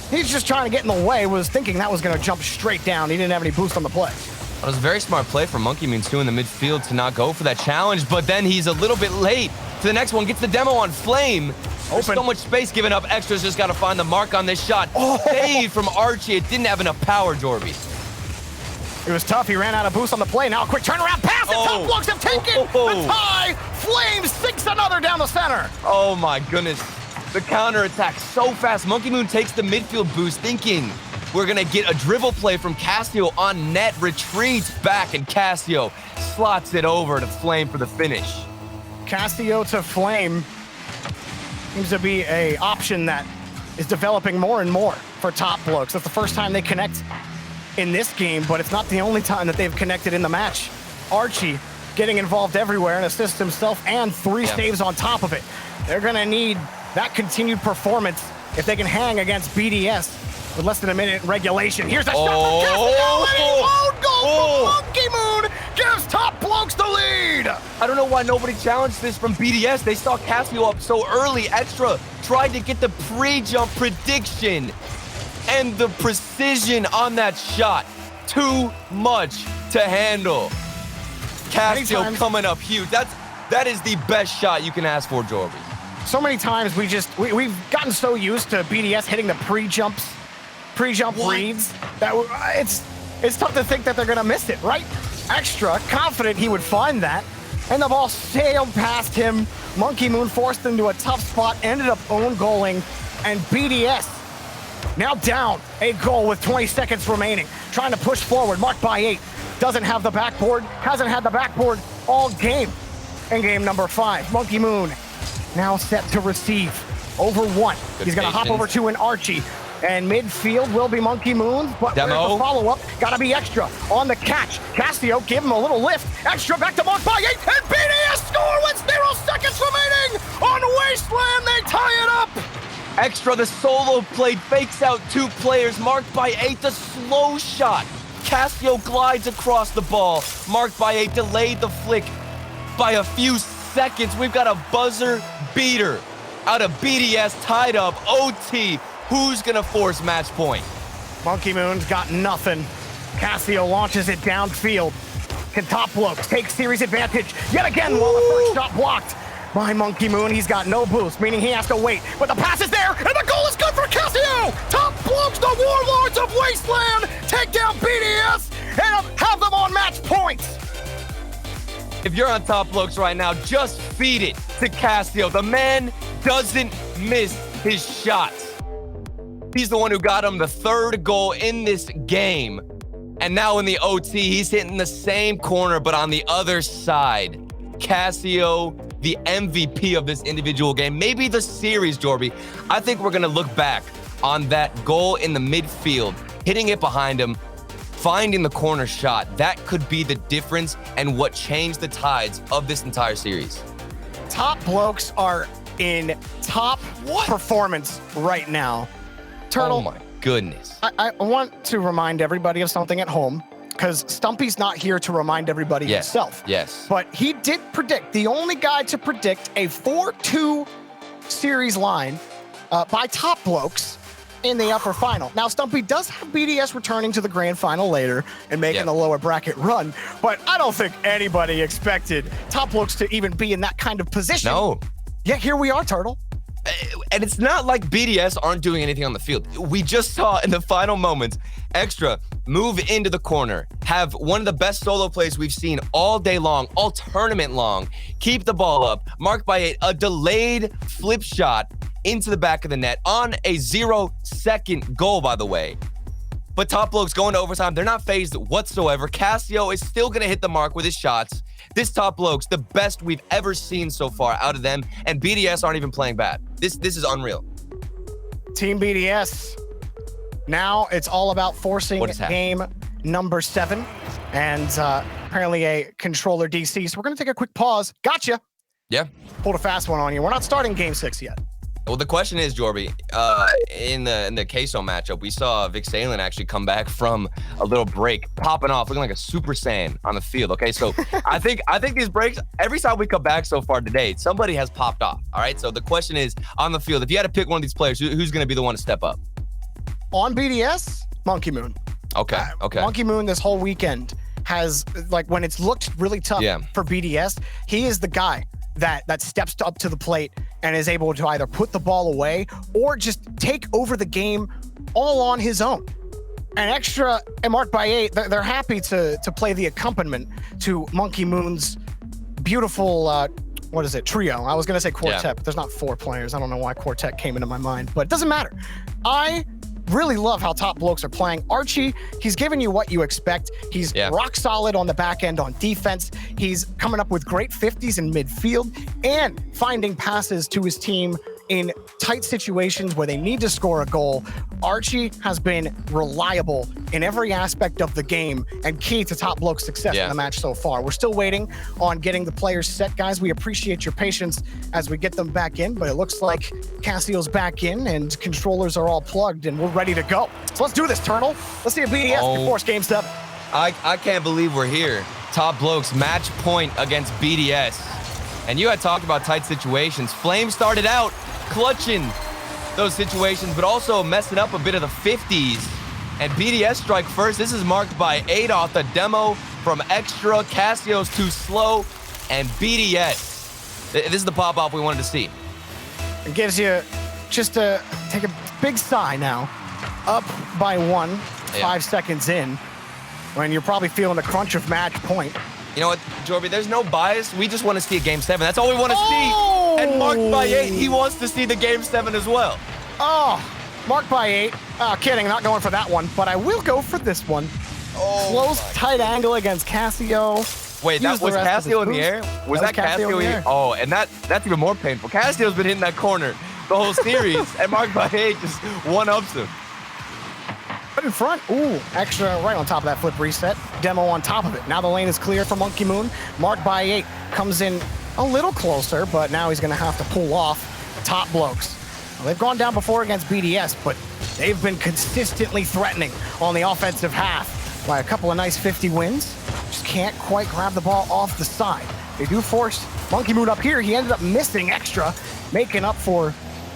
he's just trying to get in the way, was thinking that was going to jump straight down. He didn't have any boost on the play. It was a very smart play from Monkey Moon, too, in the midfield to not go for that challenge, but then he's a little bit late to the next one. Gets the demo on Flame. There's so much space given up. Extra's just got to find the mark on this shot. Save from Archie. It didn't have enough power, Jorby. It was tough. He ran out of boost on the play. Now a quick turnaround pass, and Top Blokes have taken the tie. Flame sinks another down the center. Oh, my goodness. The counterattack so fast. Monkey Moon takes the midfield boost, thinking we're going to get a dribble play from Cassio on net. Retreats back, and Cassio slots it over to Flame for the finish. Cassio to Flame seems to be an option that is developing more and more for Top Blokes. That's the first time they connect in this game, but it's not the only time that they've connected in the match. Archie getting involved everywhere and assists himself, and 3 saves on top of it. They're going to need that continued performance if they can hang against BDS with less than a minute in regulation. Here's a shot from Cassio, and he won't go for Monkey Moon. Gives Top Blokes the lead. I don't know why nobody challenged this from BDS. They saw Cassio up so early. Extra tried to get the pre-jump prediction and the precision on that shot. Too much to handle. Cassio coming up huge. That is the best shot you can ask for, Jorby. So many times we've gotten so used to BDS hitting the pre-jump reads that it's tough to think that they're gonna miss it, right? Extra confident he would find that, and the ball sailed past him. Monkey Moon forced into a tough spot, ended up own goaling, and BDS now down a goal with 20 seconds remaining, trying to push forward. Marked by 8, doesn't have the backboard, hasn't had the backboard all game. In game number 5, Monkey Moon now set to receive over 1. He's gonna hop over to an Archie, and midfield will be Monkey Moon's, but where's the follow-up? Gotta be Extra on the catch. Cassio give him a little lift. Extra back to Mark by 8, and BDS score with 0 seconds remaining on Wasteland. They tie it up. Extra, the solo play, fakes out 2 players. Marked by 8, the slow shot. Cassio glides across the ball. Marked by 8 delayed the flick by a few seconds. We've got a buzzer beater out of BDS, tied up OT. Who's gonna force match point? Monkey Moon's got nothing. Cassio launches it downfield. Can Top Blokes take series advantage yet again while the first shot blocked by Monkey Moon? He's got no boost, meaning he has to wait. But the pass is there, and the goal is good for Cassio! Top Blokes, the Warlords of Wasteland, take down BDS and have them on match points. If you're on Top Blokes right now, just feed it to Cassio. The man doesn't miss his shots. He's the one who got him the 3rd goal in this game. And now in the OT, he's hitting the same corner, but on the other side. Cassio, the MVP of this individual game, maybe the series, Jorby. I think we're gonna look back on that goal in the midfield, hitting it behind him, finding the corner shot. That could be the difference and what changed the tides of this entire series. Top Blokes are in top performance right now. Turtle, goodness. I want to remind everybody of something at home, because Stumpy's not here to remind everybody himself. Yes. But he did predict, the only guy to predict a 4-2 series line by Top Blokes in the upper final. Now, Stumpy does have BDS returning to the grand final later and making the lower bracket run, but I don't think anybody expected Top Blokes to even be in that kind of position. No. Yet here we are, Turtle. And it's not like BDS aren't doing anything on the field. We just saw in the final moments, Extra move into the corner, have one of the best solo plays we've seen all day long, all tournament long, keep the ball up, marked by a delayed flip shot into the back of the net on a 0-second goal, by the way. But Top Blokes going to overtime, they're not phased whatsoever. Cassio is still going to hit the mark with his shots. This Top Blokes, the best we've ever seen so far out of them, and BDS aren't even playing bad. This is unreal. Team BDS. Now it's all about forcing game number 7, and apparently a controller DC. So we're going to take a quick pause. Gotcha. Yeah. Pulled a fast one on you. We're not starting game 6 yet. Well, the question is, Jorby, in the Queso matchup, we saw Vic Salen actually come back from a little break, popping off, looking like a Super Saiyan on the field. Okay, so I think these breaks, every time we come back so far today, somebody has popped off. All right, so the question is, on the field, if you had to pick one of these players, who's going to be the one to step up? On BDS, Monkey Moon. Okay. Monkey Moon this whole weekend has, like, when it's looked really tough for BDS, he is the guy that steps up to the plate and is able to either put the ball away or just take over the game all on his own. And Extra and Marked by 8, they're happy to play the accompaniment to Monkey Moon's beautiful, trio. I was going to say quartet, but there's not 4 players. I don't know why quartet came into my mind, but it doesn't matter. I really love how Top Blokes are playing. Archie, he's giving you what you expect. He's rock solid on the back end on defense. He's coming up with great 50s in midfield and finding passes to his team in tight situations where they need to score a goal. Archie has been reliable in every aspect of the game and key to Top Blokes' success in the match so far. We're still waiting on getting the players set, guys. We appreciate your patience as we get them back in, but it looks like Cassio's back in and controllers are all plugged and we're ready to go. So let's do this, Turtle. Let's see a BDS before game 7. I can't believe we're here. Top Blokes match point against BDS. And you had talked about tight situations. Flame started out clutching those situations, but also messing up a bit of the 50s. And BDS strike first. This is Marked by 8 off the demo from Extra. Cassio's too slow, and BDS. This is the pop-off we wanted to see. It gives you just take a big sigh now. Up by 1, 5 seconds in, when you're probably feeling the crunch of match point. You know what, Jorby, there's no bias. We just want to see a game 7. That's all we want to see. And Marked by 8, he wants to see the game 7 as well. Oh, Marked by 8. Kidding, not going for that one, but I will go for this one. Close, tight angle against Cassio. Wait, that was Cassio in the air? Was that Cassio in the air? Oh, and that's even more painful. Cassio's been hitting that corner the whole series, and Marked by 8 just one-ups him. Right in front. Ooh, Extra right on top of that flip reset. Demo on top of it. Now the lane is clear for Monkey Moon. Marked by 8 comes in a little closer, but now he's going to have to pull off Top Blokes. Well, they've gone down before against BDS, but they've been consistently threatening on the offensive half by a couple of nice 50 wins. Just can't quite grab the ball off the side. They do force Monkey Moon up here. He ended up missing Extra, making up for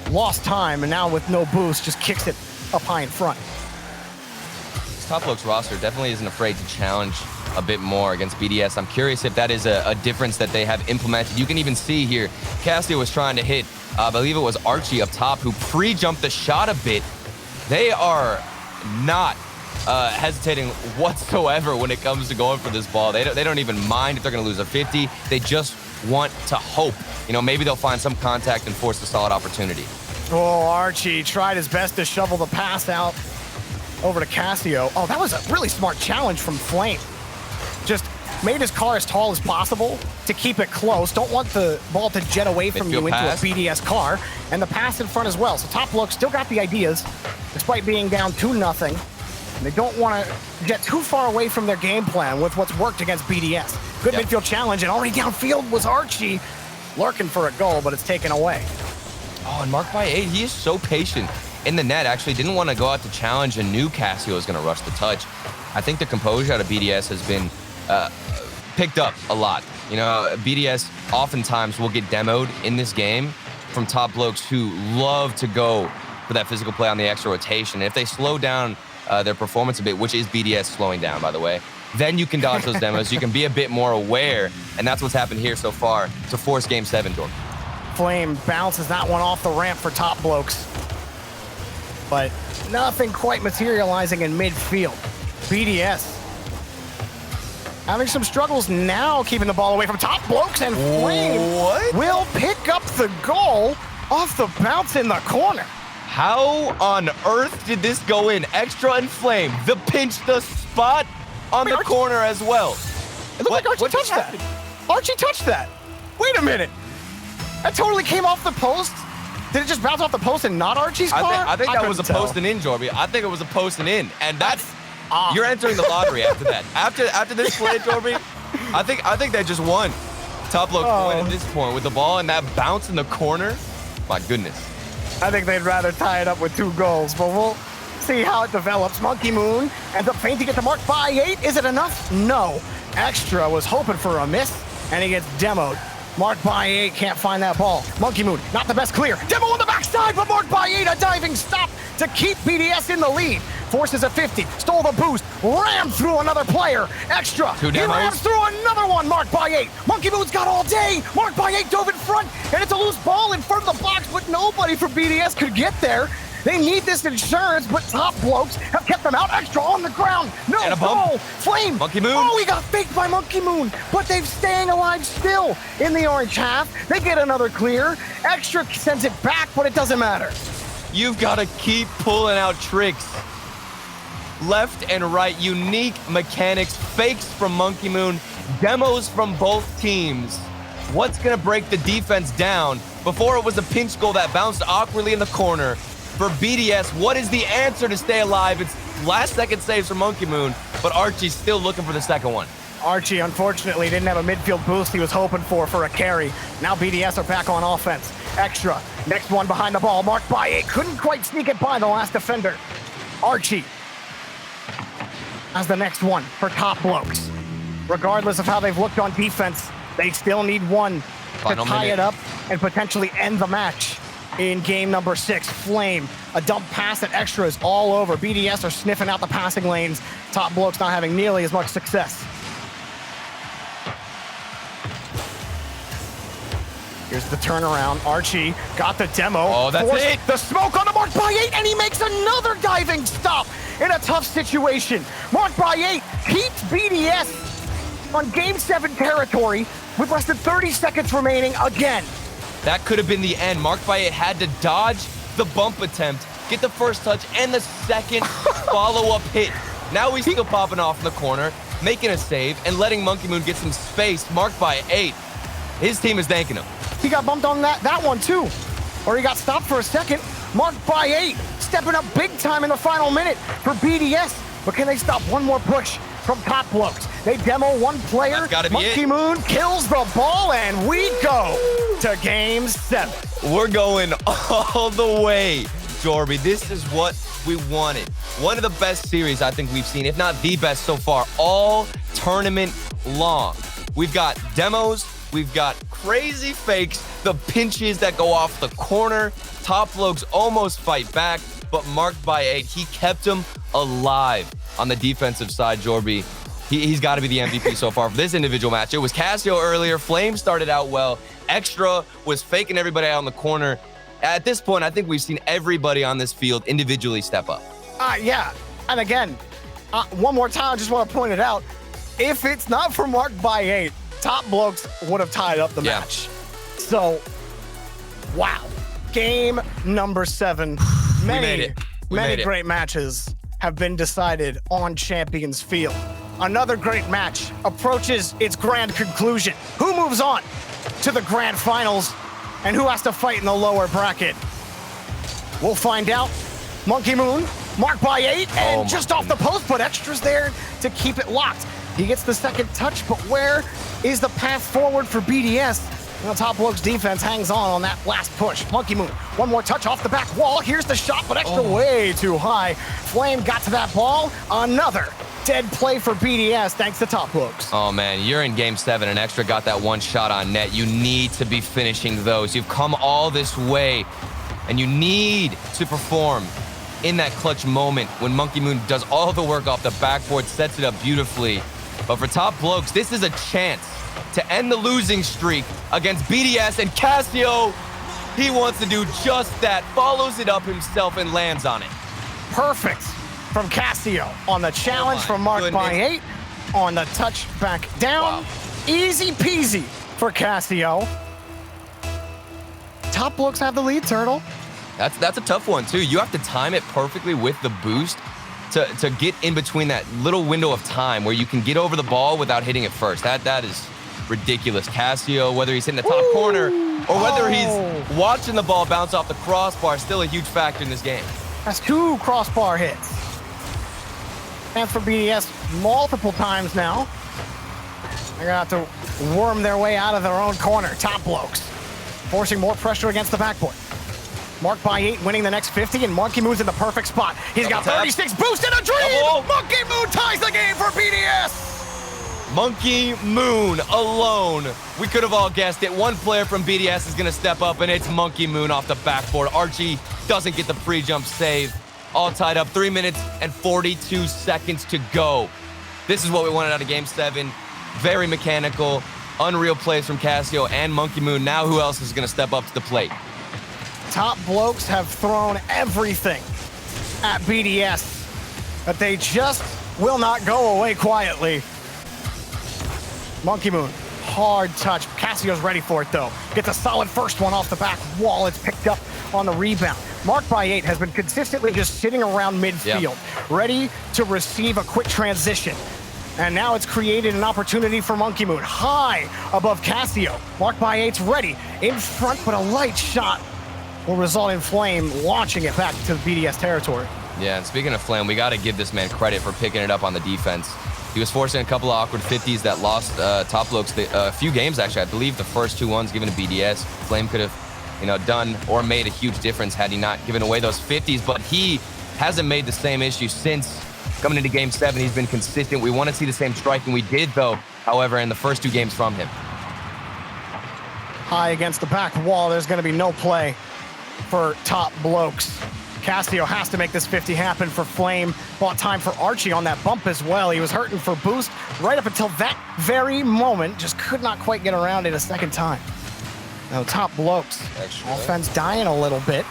lost time, and now with no boost, just kicks it up high in front. Top Blokes roster definitely isn't afraid to challenge a bit more against BDS. I'm curious if that is a difference that they have implemented. You can even see here, Cassio was trying to hit, I believe it was Archie up top, who pre-jumped the shot a bit. They are not hesitating whatsoever when it comes to going for this ball. They don't even mind if they're going to lose a 50. They just want to hope. You know, maybe they'll find some contact and force a solid opportunity. Oh, Archie tried his best to shovel the pass out over to Cassio. Oh, that was a really smart challenge from Flame. Just made his car as tall as possible to keep it close. Don't want the ball to jet away from you into a BDS car. And the pass in front as well. So Top Blokes still got the ideas, despite being down 2-0. And they don't want to get too far away from their game plan with what's worked against BDS. Good midfield challenge, and already downfield was Archie lurking for a goal, but it's taken away. Oh, and Marked by 8, he is so patient in the net actually didn't want to go out to challenge and knew Cassio was going to rush the touch. I think the composure out of BDS has been picked up a lot. You know, BDS oftentimes will get demoed in this game from top blokes who love to go for that physical play on the extra rotation. And if they slow down their performance a bit, which is BDS slowing down, by the way, then you can dodge those demos. You can be a bit more aware, and that's what's happened here so far to force Game 7, Dork. Flame bounces that one off the ramp for top blokes, but nothing quite materializing in midfield. BDS having some struggles now, keeping the ball away from top blokes, and Flame will pick up the goal off the bounce in the corner. How on earth did this go in? Extra and Flame, the pinch, the spot on the corner as well. It looked like Archie touched that. Archie touched that. Wait a minute. That totally came off the post. Did it just bounce off the post and not Archie's car? I think that was a post and in, Jorby. I think it was a post and in, and that's you're entering the lottery after that. After this play, Jorby, I think they just won. Top bloke win at this point with the ball and that bounce in the corner. My goodness. I think they'd rather tie it up with 2 goals, but we'll see how it develops. Monkey Moon ends up feinting it to Mark by 8. Is it enough? No. Extra was hoping for a miss, and he gets demoed. Mark by 8 can't find that ball. Monkey Moon, not the best clear. Demo on the backside, but Mark by 8, a diving stop to keep BDS in the lead. Forces a 50, stole the boost, rammed through another player. Extra, he rams through another one, Mark by 8. Monkey Moon's got all day. Mark by 8 dove in front, and it's a loose ball in front of the box, but nobody from BDS could get there. They need this insurance, but top blokes have kept them out. Extra on the ground. No goal. Flame. Monkey Moon. Oh, he got faked by Monkey Moon, but they're staying alive still in the orange half. They get another clear. Extra sends it back, but it doesn't matter. You've got to keep pulling out tricks. Left and right, unique mechanics, fakes from Monkey Moon, demos from both teams. What's going to break the defense down? Before it was a pinch goal that bounced awkwardly in the corner. For BDS, what is the answer to stay alive? It's last-second saves from Monkey Moon, but Archie's still looking for the second one. Archie, unfortunately, didn't have a midfield boost he was hoping for a carry. Now BDS are back on offense. Extra, next one behind the ball, marked by 8. Couldn't quite sneak it by the last defender. Archie as the next one for top blokes. Regardless of how they've looked on defense, they still need one to tie it up and potentially end the match. In game number 6, Flame, a dump pass at Extra is all over. BDS are sniffing out the passing lanes. Top blokes not having nearly as much success. Here's the turnaround. Archie got the demo. Oh, that's it. The smoke on the mark by 8, and he makes another diving stop in a tough situation. Mark by 8 keeps BDS on game 7 territory with less than 30 seconds remaining again. That could have been the end. Mark by 8 had to dodge the bump attempt, get the first touch, and the second follow-up hit. Now he's still popping off in the corner, making a save, and letting Monkey Moon get some space. Mark by 8. His team is thanking him. He got bumped on that one too. Or he got stopped for a second. Marked by 8, stepping up big time in the final minute for BDS. But can they stop one more push from top blokes? They demo one player. That's gotta be Monkey Moon kills the ball, and we go to game 7. We're going all the way, Jorby. This is what we wanted. One of the best series I think we've seen, if not the best so far, all tournament long. We've got demos, we've got crazy fakes, the pinches that go off the corner. Top blokes almost fight back, but marked by 8, he kept him alive on the defensive side, Jorby. He's got to be the MVP so far for this individual match. It was Cassio earlier. Flame started out well. Extra was faking everybody out on the corner. At this point, I think we've seen everybody on this field individually step up. Yeah, and again, one more time, I just want to point it out. If it's not for marked by 8, top blokes would have tied up the match. So, wow. Game number 7. Many great matches have been decided on Champions Field. Another great match approaches its grand conclusion. Who moves on to the grand finals and who has to fight in the lower bracket? We'll find out. Monkey Moon, marked by 8, and just off the post, but Extra's there to keep it locked. He gets the second touch, but where is the path forward for BDS? Now Top Blokes defense hangs on that last push. Monkey Moon, one more touch off the back wall. Here's the shot, but extra way too high. Flame got to that ball. Another dead play for BDS thanks to Top Blokes. Oh man, you're in game 7 and Extra got that one shot on net. You need to be finishing those. You've come all this way and you need to perform in that clutch moment when Monkey Moon does all the work off the backboard, sets it up beautifully. But for Top Blokes, this is a chance to end the losing streak against BDS, and Cassio, he wants to do just that, follows it up himself and lands on it. Perfect from Cassio on the challenge from Mark by 8 on the touch back down. Wow. Easy peasy for Cassio. Top Blokes have the lead, Turtle. That's a tough one too. You have to time it perfectly with the boost to get in between that little window of time where you can get over the ball without hitting it first. That is ridiculous. Cassio, whether he's hitting the top corner or whether he's watching the ball bounce off the crossbar, still a huge factor in this game. That's 2 crossbar hits. And for BDS multiple times now. They're gonna have to worm their way out of their own corner. Top Blokes forcing more pressure against the backboard. Mark by 8 winning the next 50, and Monkey Moon's in the perfect spot. He's got 36 boost and a dream! Monkey Moon ties the game for BDS! Monkey Moon alone. We could have all guessed it. One player from BDS is going to step up, and it's Monkey Moon off the backboard. Archie doesn't get the pre-jump save. All tied up, 3 minutes and 42 seconds to go. This is what we wanted out of Game 7. Very mechanical, unreal plays from Cassio and Monkey Moon. Now who else is going to step up to the plate? Top Blokes have thrown everything at BDS, but they just will not go away quietly. Monkey Moon, hard touch. Cassio's ready for it though. Gets a solid first one off the back wall. It's picked up on the rebound. Mark by 8 has been consistently just sitting around midfield, ready to receive a quick transition. And now it's created an opportunity for Monkey Moon. High above Cassio. Mark by 8's ready. In front, but a light shot will result in Flame launching it back to the BDS territory. Yeah, and speaking of Flame, we got to give this man credit for picking it up on the defense. He was forcing a couple of awkward 50s that lost Top Blokes a few games, actually. I believe the first 2 ones given to BDS. Flame could have, done or made a huge difference had he not given away those 50s, but he hasn't made the same issue since coming into Game 7. He's been consistent. We want to see the same striking we did, though, however, in the first 2 games from him. High against the back wall. There's going to be no play for Top Blokes. Cassio has to make this 50 happen for Flame. Bought time for Archie on that bump as well. He was hurting for boost right up until that very moment. Just could not quite get around it a second time. Now Top Blokes, offense dying a little bit.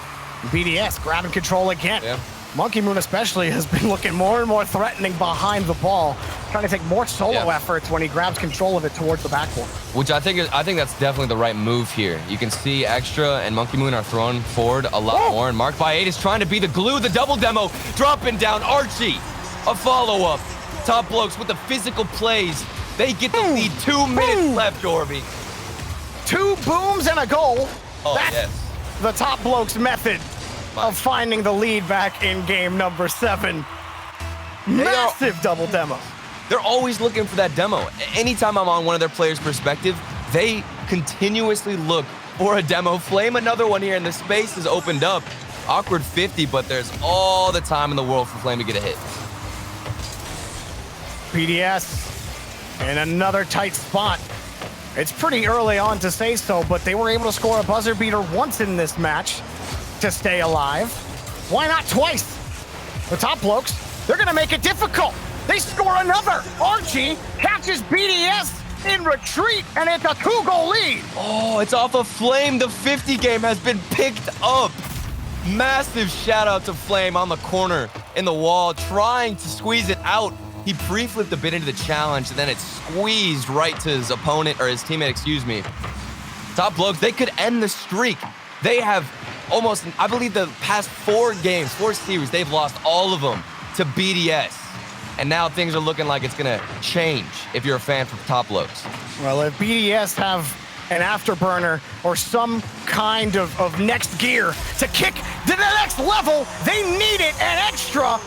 BDS grabbing control again. Yeah. Monkey Moon especially has been looking more and more threatening behind the ball, trying to take more solo efforts when he grabs control of it towards the backboard. Which I think that's definitely the right move here. You can see Extra and Monkey Moon are thrown forward a lot more, and Mark by 8 is trying to be the glue, the double demo, dropping down Archie. A follow-up. Top Blokes with the physical plays. They get the lead. 2 minutes left, Orby. 2 booms and a goal. That's the Top Blokes method of finding the lead back in game number 7. Massive double demo. They're always looking for that demo. Anytime I'm on one of their players' perspective, they continuously look for a demo. Flame another one here, and the space is opened up. Awkward 50, but there's all the time in the world for Flame to get a hit. BDS in another tight spot. It's pretty early on to say so, but they were able to score a buzzer beater once in this match to stay alive. Why not twice? The Top Blokes, they're gonna make it difficult. They score another. Archie catches BDS in retreat, and it's a 2-goal lead. Oh, it's off of Flame. The 50 game has been picked up. Massive shout out to Flame on the corner in the wall, trying to squeeze it out. He pre-flipped a bit into the challenge, and then it squeezed right to his opponent, or his teammate, excuse me. Top Blokes, they could end the streak. They have almost, I believe the past 4 games, 4 series, they've lost all of them to BDS. And now things are looking like it's gonna change if you're a fan from Top Blokes. Well, if BDS have an afterburner or some kind of next gear to kick to the next level, they need it, and Extra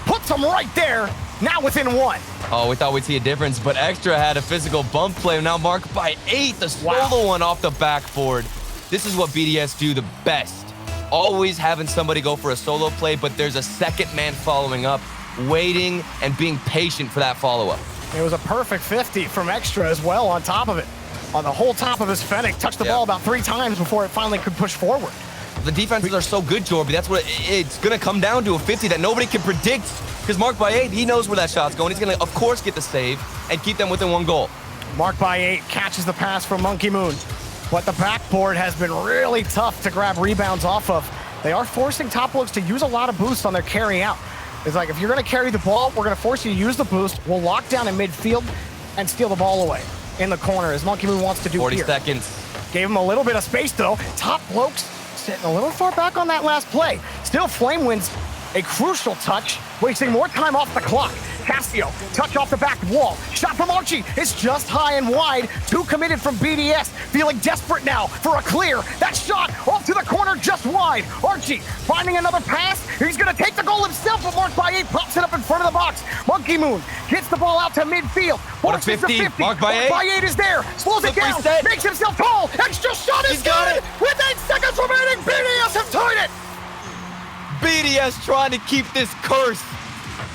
puts them right there, now within 1. Oh, we thought we'd see a difference, but Extra had a physical bump play, now marked by 8. The solo one off the backboard. This is what BDS do the best. Always having somebody go for a solo play, but there's a second man following up, waiting and being patient for that follow-up. It was a perfect 50 from Extra as well on top of it. On the whole top of his Fennec, touched the ball about 3 times before it finally could push forward. The defenses are so good, Jorby. That's what it's going to come down to, a 50 that nobody can predict. Because marked by 8, he knows where that shot's going. He's going to, of course, get the save and keep them within 1 goal. Marked by 8 catches the pass from Monkey Moon. But the backboard has been really tough to grab rebounds off of. They are forcing Top Blokes to use a lot of boosts on their carry out. It's like, if you're going to carry the ball, we're going to force you to use the boost. We'll lock down in midfield and steal the ball away in the corner, as Monkey Moon wants to do 40 here. 40 seconds. Gave him a little bit of space, though. Top Blokes sitting a little far back on that last play. Still, Flame wins a crucial touch, wasting more time off the clock. Casio, touch off the back wall. Shot from Archie is just high and wide. 2 committed from BDS, feeling desperate now for a clear. That shot off to the corner, just wide. Archie finding another pass. He's gonna take the goal himself, but marked by 8 pops it up in front of the box. Monkey Moon gets the ball out to midfield. What a 50, marked by 8. Marked by 8 is there, slows it down, makes himself tall. Extra shot is good. With 8 seconds remaining, BDS have tied it. BDS trying to keep this curse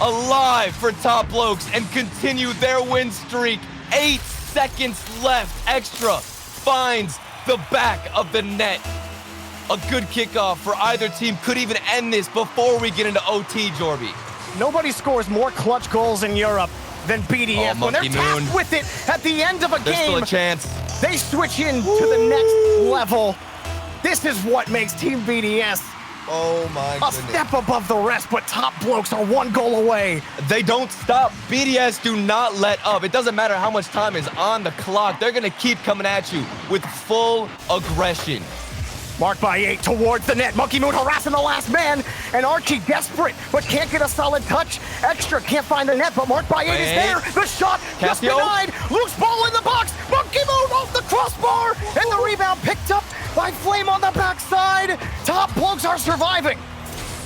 alive for Top Blokes and continue their win streak. 8 seconds left. Extra finds the back of the net. A good kickoff for either team. Could even end this before we get into OT, Jorby. Nobody scores more clutch goals in Europe than BDS. When they're tasked with it at the end of a game, there's still a chance. They switch in to the next level. This is what makes Team BDS a step above the rest, but Top Blokes are 1 goal away. They don't stop. BDS do not let up. It doesn't matter how much time is on the clock. They're going to keep coming at you with full aggression. Marked by 8 towards the net. Monkey Moon harassing the last man. And Archie desperate, but can't get a solid touch. Extra can't find the net, but marked by 8 is there. The shot just denied. Loose ball in the box. Monkey Moon off the crossbar. And the rebound picked up by Flame on the backside. Top Blokes are surviving.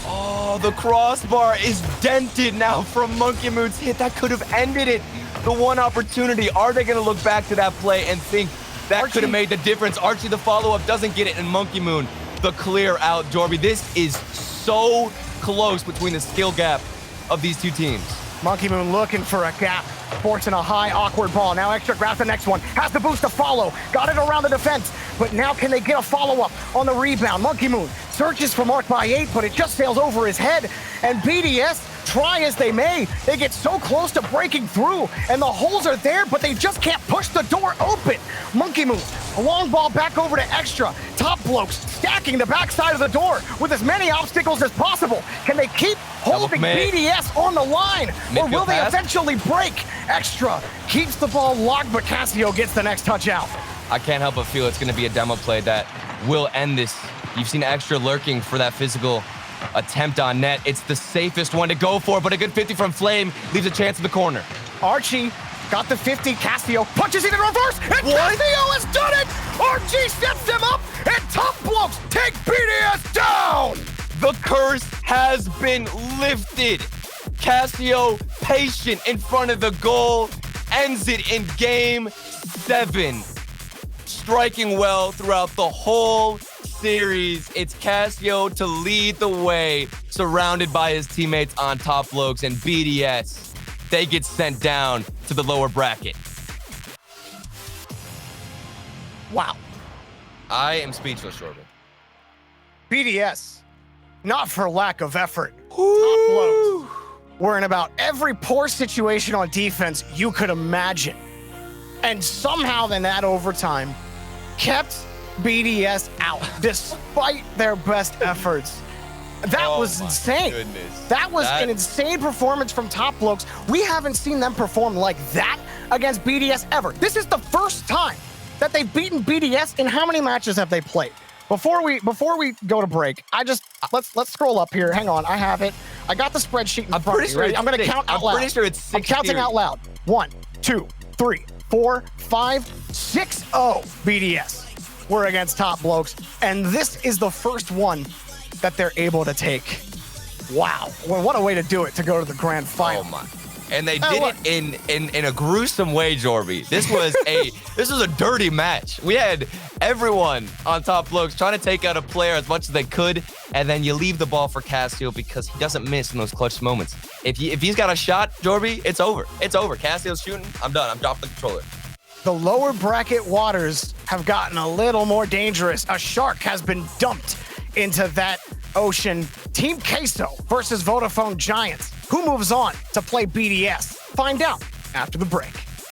Oh, the crossbar is dented now from Monkey Moon's hit. That could have ended it. The one opportunity. Are they going to look back to that play and think that could have made the difference? Archie, the follow-up, doesn't get it, and Monkey Moon, the clear out. Jorby, this is so close between the skill gap of these 2 teams. Monkey Moon looking for a gap, forcing a high, awkward ball. Now Extra grabs the next one, has the boost to follow, got it around the defense, but now can they get a follow-up on the rebound? Monkey Moon searches for marked by 8, but it just sails over his head, and BDS, try as they may, they get so close to breaking through, and the holes are there, but they just can't push the door open. Monkey Moon, a long ball back over to Extra. Top Blokes stacking the backside of the door with as many obstacles as possible. Can they keep holding BDS on the line, or will they eventually break? Extra keeps the ball locked, but Casio gets the next touch out. I can't help but feel it's going to be a demo play that will end this. You've seen Extra lurking for that physical attempt on net. It's the safest one to go for, but a good 50 from Flame leaves a chance in the corner. Archie got the 50. Casio punches it in reverse, and Casio has done it! Archie sets him up, and Top Blokes take BDS down! The curse has been lifted. Casio, patient in front of the goal, ends it in game 7. Striking well throughout the whole series. It's Casio to lead the way, surrounded by his teammates on Top Blokes, and BDS, they get sent down to the lower bracket. Wow. I am speechless, Jordan. BDS, not for lack of effort. Top Blokes were in about every poor situation on defense you could imagine. And somehow in that overtime, kept BDS out despite their best efforts. That was insane. Goodness. That was an insane performance from Top Blokes. We haven't seen them perform like that against BDS ever. This is the first time that they've beaten BDS. In how many matches have they played? Before we go to break, let's scroll up here. Hang on, I have it. I got the spreadsheet in front of me. I'm going to count out loud. I'm pretty sure it's 6. I'm counting out loud. 1, 2, 3, 4, 5, 6-0 BDS. We're against Top Blokes, and this is the first one that they're able to take. Wow, well, what a way to do it, to go to the grand final. Oh my. and they did it in a gruesome way, Jorby. This was a dirty match. We had everyone on top Blokes trying to take out a player as much as they could, and then you leave the ball for Castiel because he doesn't miss in those clutch moments. If he's got a shot, Jorby, it's over. It's over. Castiel's shooting. I'm done. I'm dropping the controller. The lower bracket waters have gotten a little more dangerous. A shark has been dumped into that ocean. Team Queso versus Vodafone Giants. Who moves on to play BDS? Find out after the break.